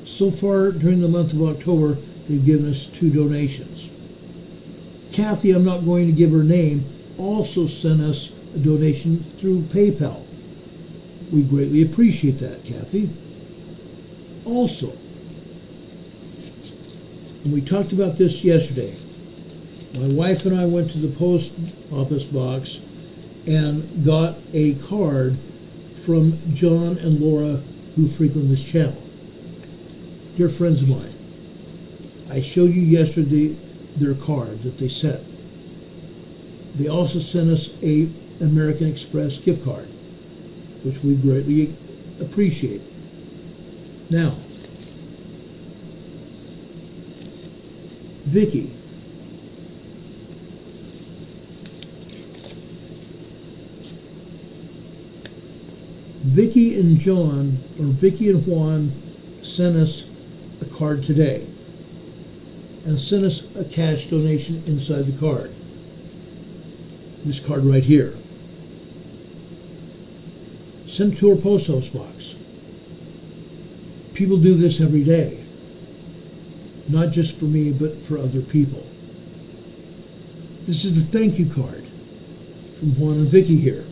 So far, during the month of October, they've given us 2 donations. Kathy, I'm not going to give her name, also sent us a donation through PayPal. We greatly appreciate that, Kathy. Also, and we talked about this yesterday, my wife and I went to the post office box and got a card from John and Laura, who frequent this channel. Dear friends of mine, I showed you yesterday their card that they sent. They also sent us a American Express gift card, which we greatly appreciate. Now, Vicki, Vicki and John, or Vicki and Juan, sent us a card today and sent us a cash donation inside the card. This card right here. Sent to our post office box. People do this every day. Not just for me, but for other people. This is the thank you card from Juan and Vicki here.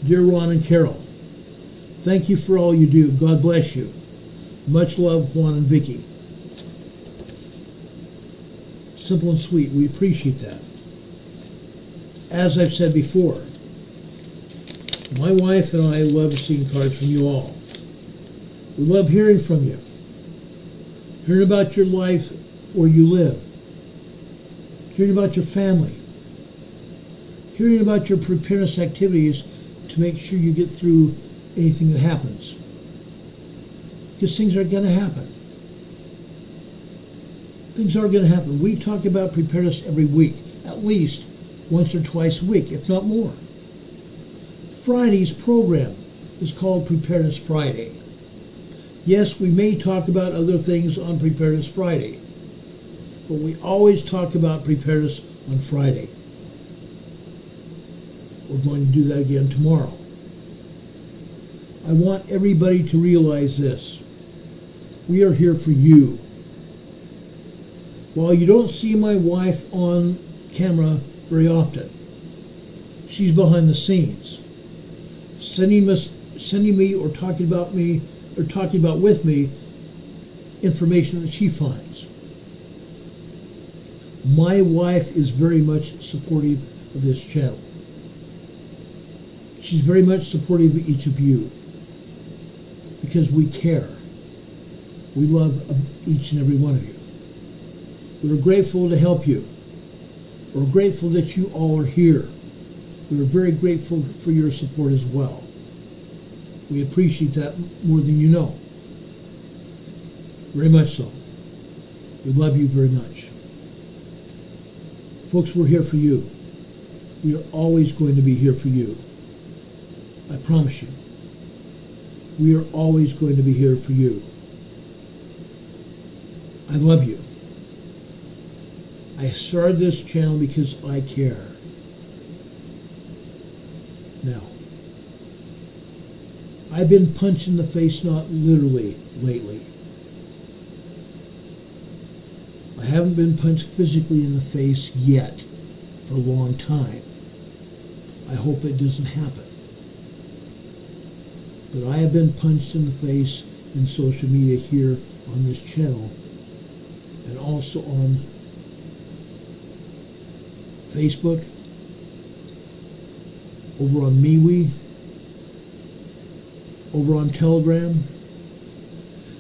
Dear Ron and Carol, thank you for all you do. God bless you. Much love, Juan and Vicki. Simple and sweet. We appreciate that. As I've said before, my wife and I love seeing cards from you all. We love hearing from you. Hearing about your life where you live. Hearing about your family. Hearing about your preparedness activities to make sure you get through anything that happens. Because things are going to happen. Things are going to happen. We talk about preparedness every week, at least once or twice a week, if not more. Friday's program is called Preparedness Friday. Yes, we may talk about other things on Preparedness Friday, but we always talk about preparedness on Friday. We're going to do that again tomorrow. I want everybody to realize this. We are here for you. While you don't see my wife on camera very often, she's behind the scenes, sending me or talking about with me information that she finds. My wife is very much supportive of this channel. She's very much supportive of each of you because we care. We love each and every one of you. We're grateful to help you. We're grateful that you all are here. We're very grateful for your support as well. We appreciate that more than you know. Very much so. We love you very much. Folks, we're here for you. We are always going to be here for you. I promise you. We are always going to be here for you. I love you. I started this channel because I care. Now, I've been punched in the face, not literally, lately. I haven't been punched physically in the face yet for a long time. I hope it doesn't happen. But I have been punched in the face in social media here on this channel and also on Facebook, over on MeWe, over on Telegram,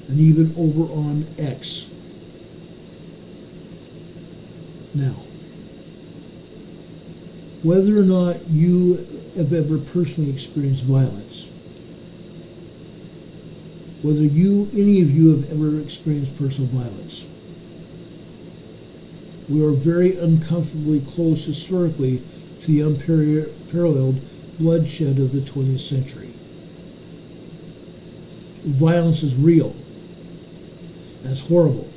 and even over on X. Now, whether or not you have ever personally experienced violence, whether any of you have ever experienced personal violence, we are very uncomfortably close historically to the unparalleled bloodshed of the 20th century. Violence is real. That's horrible.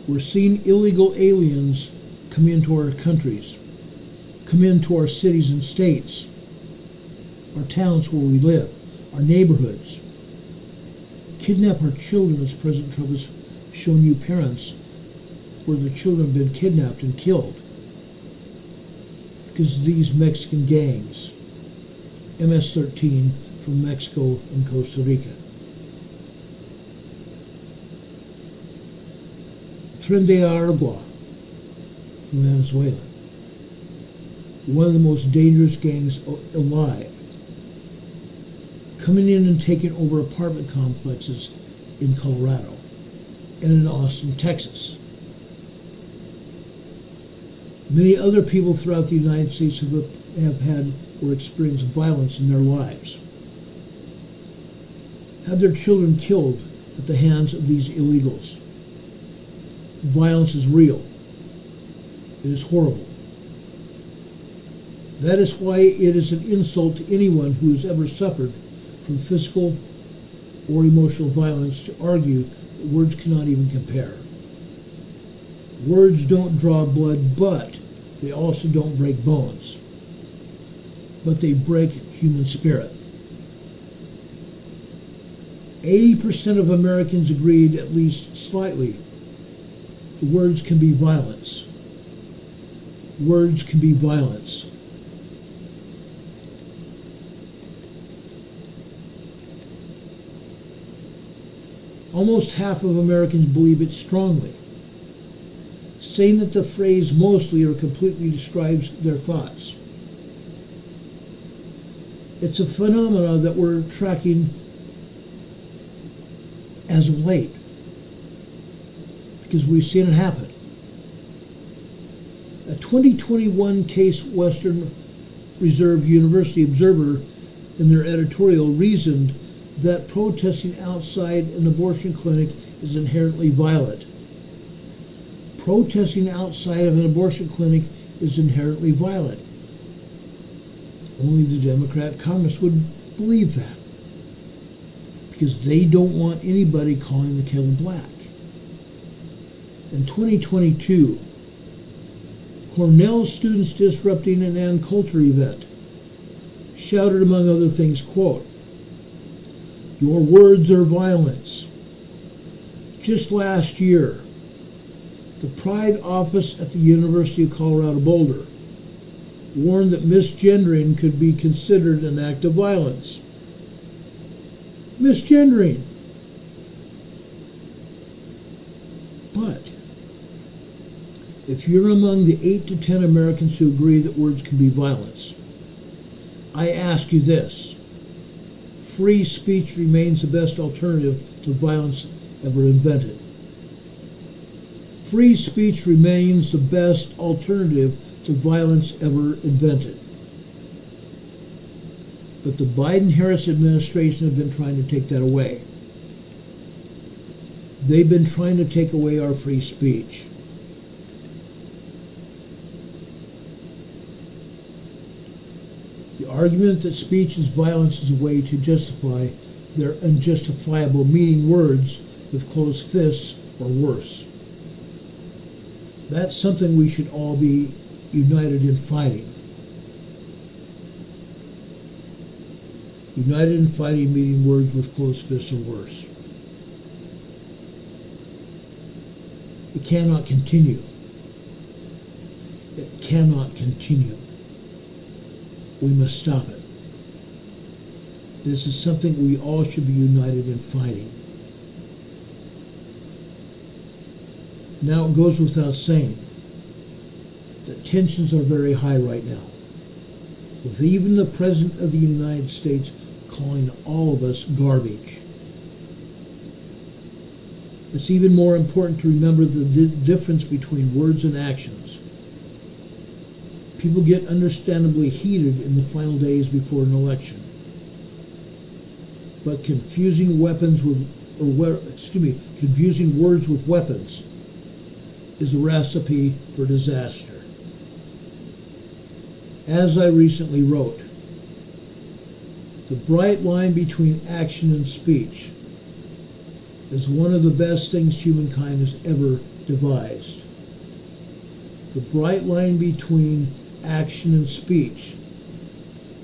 We're seeing illegal aliens come into our countries, come into our cities and states, our towns where we live, our neighborhoods, kidnap our children, as President Trump has shown you parents where their children have been kidnapped and killed because of these Mexican gangs, MS-13 from Mexico and Costa Rica. Tren de Aragua from Venezuela, one of the most dangerous gangs alive, coming in and taking over apartment complexes in Colorado and in Austin, Texas. Many other people throughout the United States have had or experienced violence in their lives, had their children killed at the hands of these illegals. Violence is real. It is horrible. That is why it is an insult to anyone who has ever suffered from physical or emotional violence to argue that words cannot even compare. Words don't draw blood, but they also don't break bones. But they break human spirit. 80% of Americans agreed, at least slightly, the words can be violence. Words can be violence. Almost half of Americans believe it strongly, saying that the phrase mostly or completely describes their thoughts. It's a phenomenon that we're tracking as of late, because we've seen it happen. A 2021 case Western Reserve University Observer, in their editorial, reasoned that protesting outside an abortion clinic is inherently violent. Protesting outside of an abortion clinic is inherently violent. Only the Democrat Congress would believe that, because they don't want anybody calling the kettle black. In 2022, Cornell students disrupting an Ann Coulter event shouted, among other things, quote, "Your words are violence." Just last year, the Pride office at the University of Colorado Boulder warned that misgendering could be considered an act of violence. Misgendering. But if you're among the 8 to 10 Americans who agree that words can be violence, I ask you this: free speech remains the best alternative to violence ever invented. Free speech remains the best alternative to violence ever invented. But the Biden-Harris administration have been trying to take that away. They've been trying to take away our free speech. The argument that speech is violence is a way to justify their unjustifiable meaning words with closed fists or worse. That's something we should all be united in fighting. United in fighting meaning words with closed fists or worse. It cannot continue. It cannot continue. We must stop it. This is something we all should be united in fighting. Now, it goes without saying that tensions are very high right now, with even the President of the United States calling all of us garbage. It's even more important to remember the difference between words and actions. People get understandably heated in the final days before an election. But confusing words with weapons is a recipe for disaster. As I recently wrote, the bright line between action and speech is one of the best things humankind has ever devised. The bright line between action and speech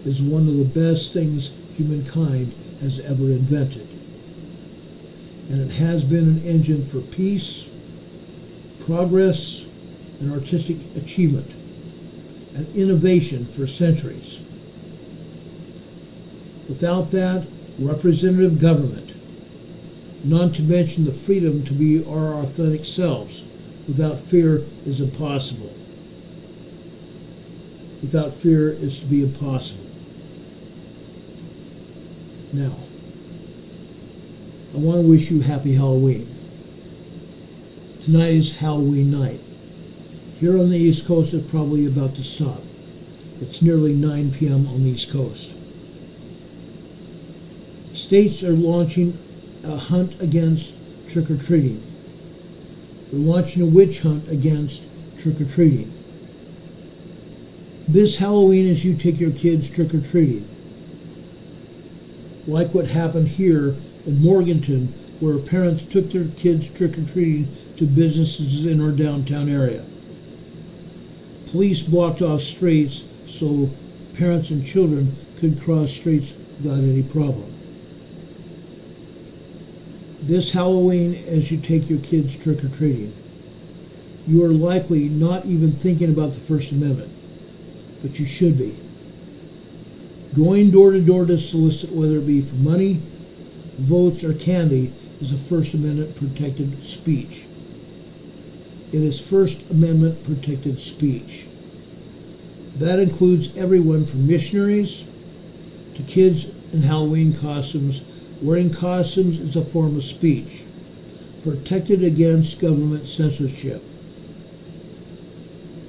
is one of the best things humankind has ever invented. And it has been an engine for peace, progress, and artistic achievement, and innovation for centuries. Without that, representative government, not to mention the freedom to be our authentic selves, without fear is impossible. Without fear is to be impossible. Now, I want to wish you happy Halloween. Tonight is Halloween night. Here on the East Coast, it's probably about to stop. It's nearly 9 p.m. on the East Coast. States are launching a hunt against trick-or-treating. They're launching a witch hunt against trick-or-treating. This Halloween, as you take your kids trick-or-treating, like what happened here in Morganton, where parents took their kids trick-or-treating to businesses in our downtown area. Police blocked off streets so parents and children could cross streets without any problem. This Halloween, as you take your kids trick-or-treating, you are likely not even thinking about the First Amendment, but you should be. Going door to door to solicit, whether it be for money, votes, or candy, is a First Amendment protected speech. It is First Amendment protected speech. That includes everyone from missionaries to kids in Halloween costumes. Wearing costumes is a form of speech, protected against government censorship.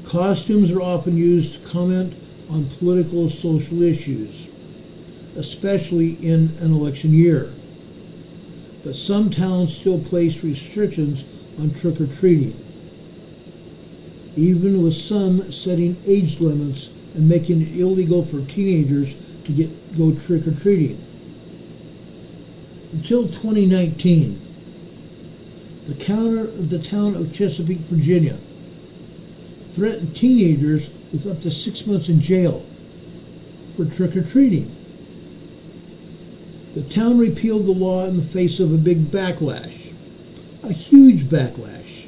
Costumes are often used to comment on political or social issues, especially in an election year. But some towns still place restrictions on trick-or-treating, even with some setting age limits and making it illegal for teenagers to go trick-or-treating. Until 2019, the town of Chesapeake, Virginia, threatened teenagers with up to 6 months in jail for trick-or-treating. The town repealed the law in the face of a big backlash, a huge backlash.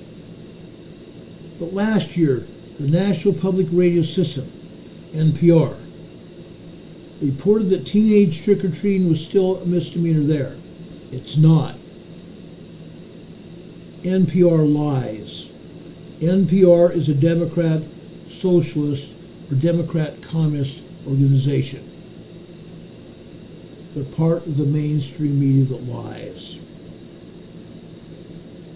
But last year, the National Public Radio System, NPR, reported that teenage trick-or-treating was still a misdemeanor there. It's not. NPR lies. NPR is a Democrat, socialist, or Democrat communist organization. They're part of the mainstream media that lies.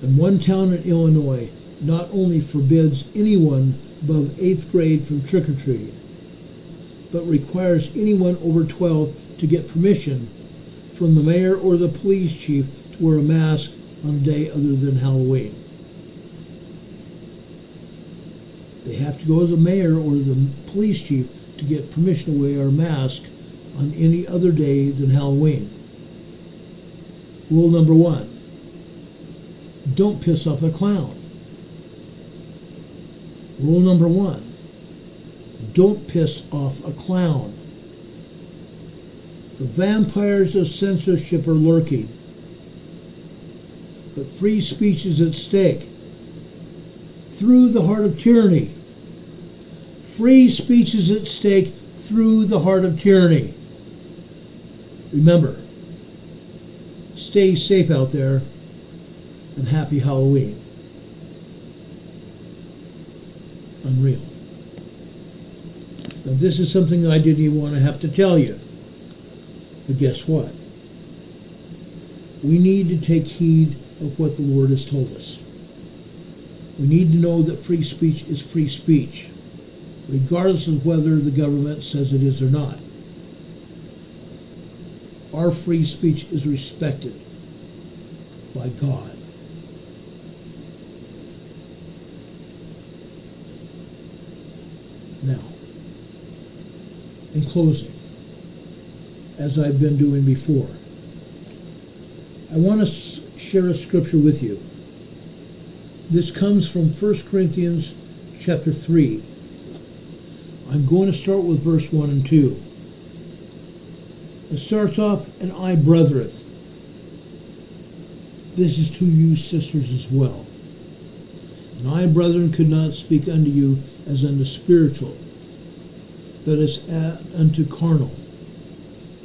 And one town in Illinois not only forbids anyone above 8th grade from trick-or-treating, but requires anyone over 12 to get permission from the mayor or the police chief to wear a mask on a day other than Halloween. They have to go to the mayor or the police chief to get permission to wear a mask on any other day than Halloween. Rule number 1, don't piss off a clown. Rule number 1, don't piss off a clown. The vampires of censorship are lurking, but free speech is at stake. Through the heart of tyranny. Free speech is at stake through the heart of tyranny. Remember, stay safe out there, and happy Halloween. Unreal. Now, this is something I didn't even want to have to tell you. But guess what? We need to take heed of what the Lord has told us. We need to know that free speech is free speech, regardless of whether the government says it is or not. Our free speech is respected by God. Now, in closing, as I've been doing before, I want to share a scripture with you. This comes from 1 Corinthians chapter 3. I'm going to start with verse 1 and 2. It starts off, "And I, brethren," this is to you sisters as well, "and I, brethren, could not speak unto you as unto spiritual, but as unto carnal,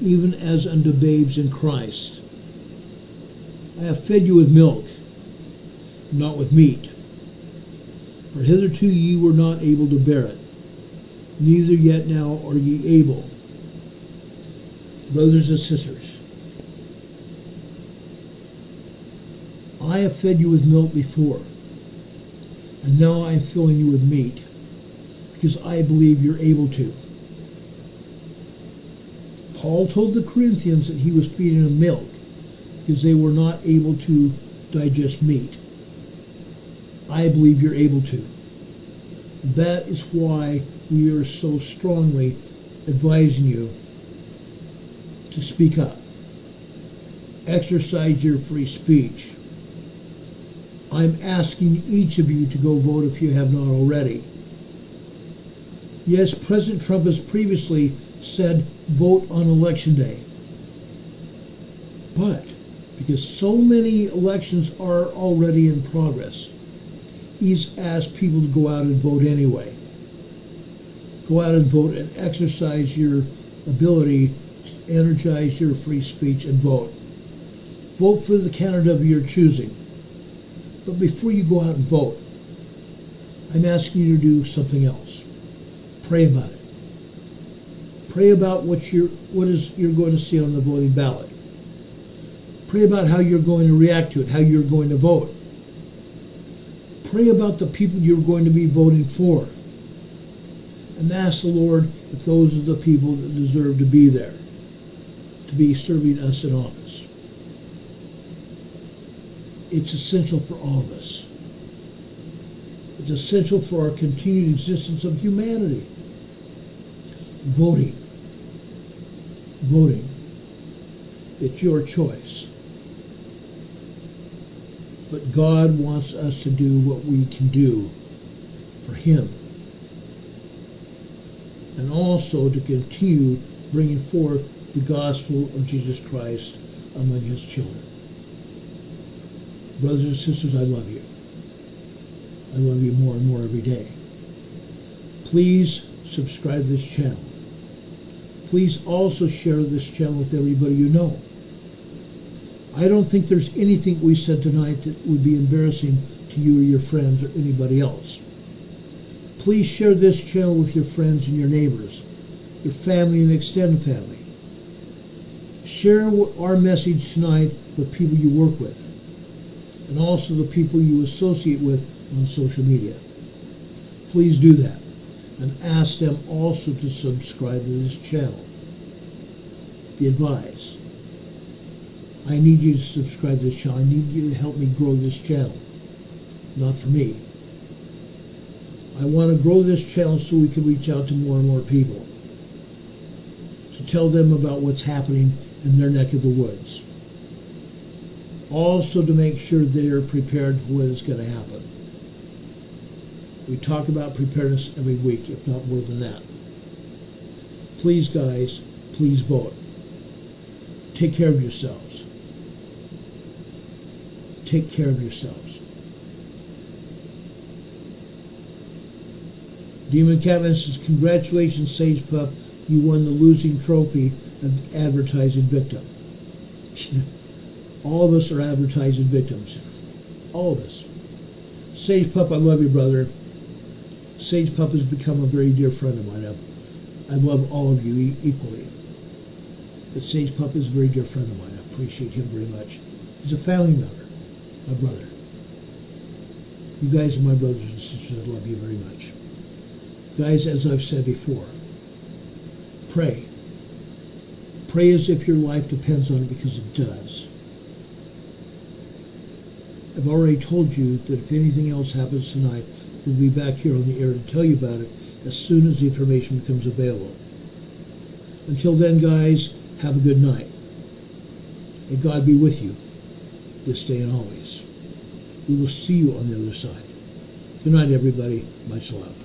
even as unto babes in Christ. I have fed you with milk, not with meat. For hitherto ye were not able to bear it, neither yet now are ye able." Brothers and sisters, I have fed you with milk before, and now I am filling you with meat, because I believe you're able to. Paul told the Corinthians that he was feeding them milk because they were not able to digest meat. I believe you're able to. That is why we are so strongly advising you to speak up. Exercise your free speech. I'm asking each of you to go vote if you have not already. Yes, President Trump has previously said vote on election day. But because so many elections are already in progress, he's asked people to go out and vote anyway. Go out and vote and exercise your ability to energize your free speech and vote. Vote for the candidate of your choosing. But before you go out and vote, I'm asking you to do something else. Pray about it. Pray about what you're going to see on the voting ballot. Pray about how you're going to react to it, how you're going to vote. Pray about the people you're going to be voting for. And ask the Lord if those are the people that deserve to be there, to be serving us in office. It's essential for all of us. It's essential for our continued existence of humanity. Voting. Voting. It's your choice. But God wants us to do what we can do for Him. And also to continue bringing forth the gospel of Jesus Christ among His children. Brothers and sisters, I love you. I love you more and more every day. Please subscribe to this channel. Please also share this channel with everybody you know. I don't think there's anything we said tonight that would be embarrassing to you or your friends or anybody else. Please share this channel with your friends and your neighbors, your family and extended family. Share our message tonight with people you work with, and also the people you associate with on social media. Please do that, and ask them also to subscribe to this channel. Be advised. I need you to subscribe to this channel. I need you to help me grow this channel. Not for me. I want to grow this channel so we can reach out to more and more people. To tell them about what's happening in their neck of the woods. Also to make sure they are prepared for what is going to happen. We talk about preparedness every week, if not more than that. Please, guys, please vote. Take care of yourselves. Take care of yourselves. Demon Catman says, congratulations, Sage Pup. You won the losing trophy of advertising victim. All of us are advertising victims. All of us. Sage Pup, I love you, brother. Sage Pup has become a very dear friend of mine. I love all of you equally. But Sage Pup is a very dear friend of mine. I appreciate him very much. He's a family member, my brother. You guys are my brothers and sisters. I love you very much. Guys, as I've said before, pray. Pray as if your life depends on it, because it does. I've already told you that if anything else happens tonight, we'll be back here on the air to tell you about it as soon as the information becomes available. Until then, guys, have a good night. May God be with you this day and always. We will see you on the other side. Good night, everybody. Much love.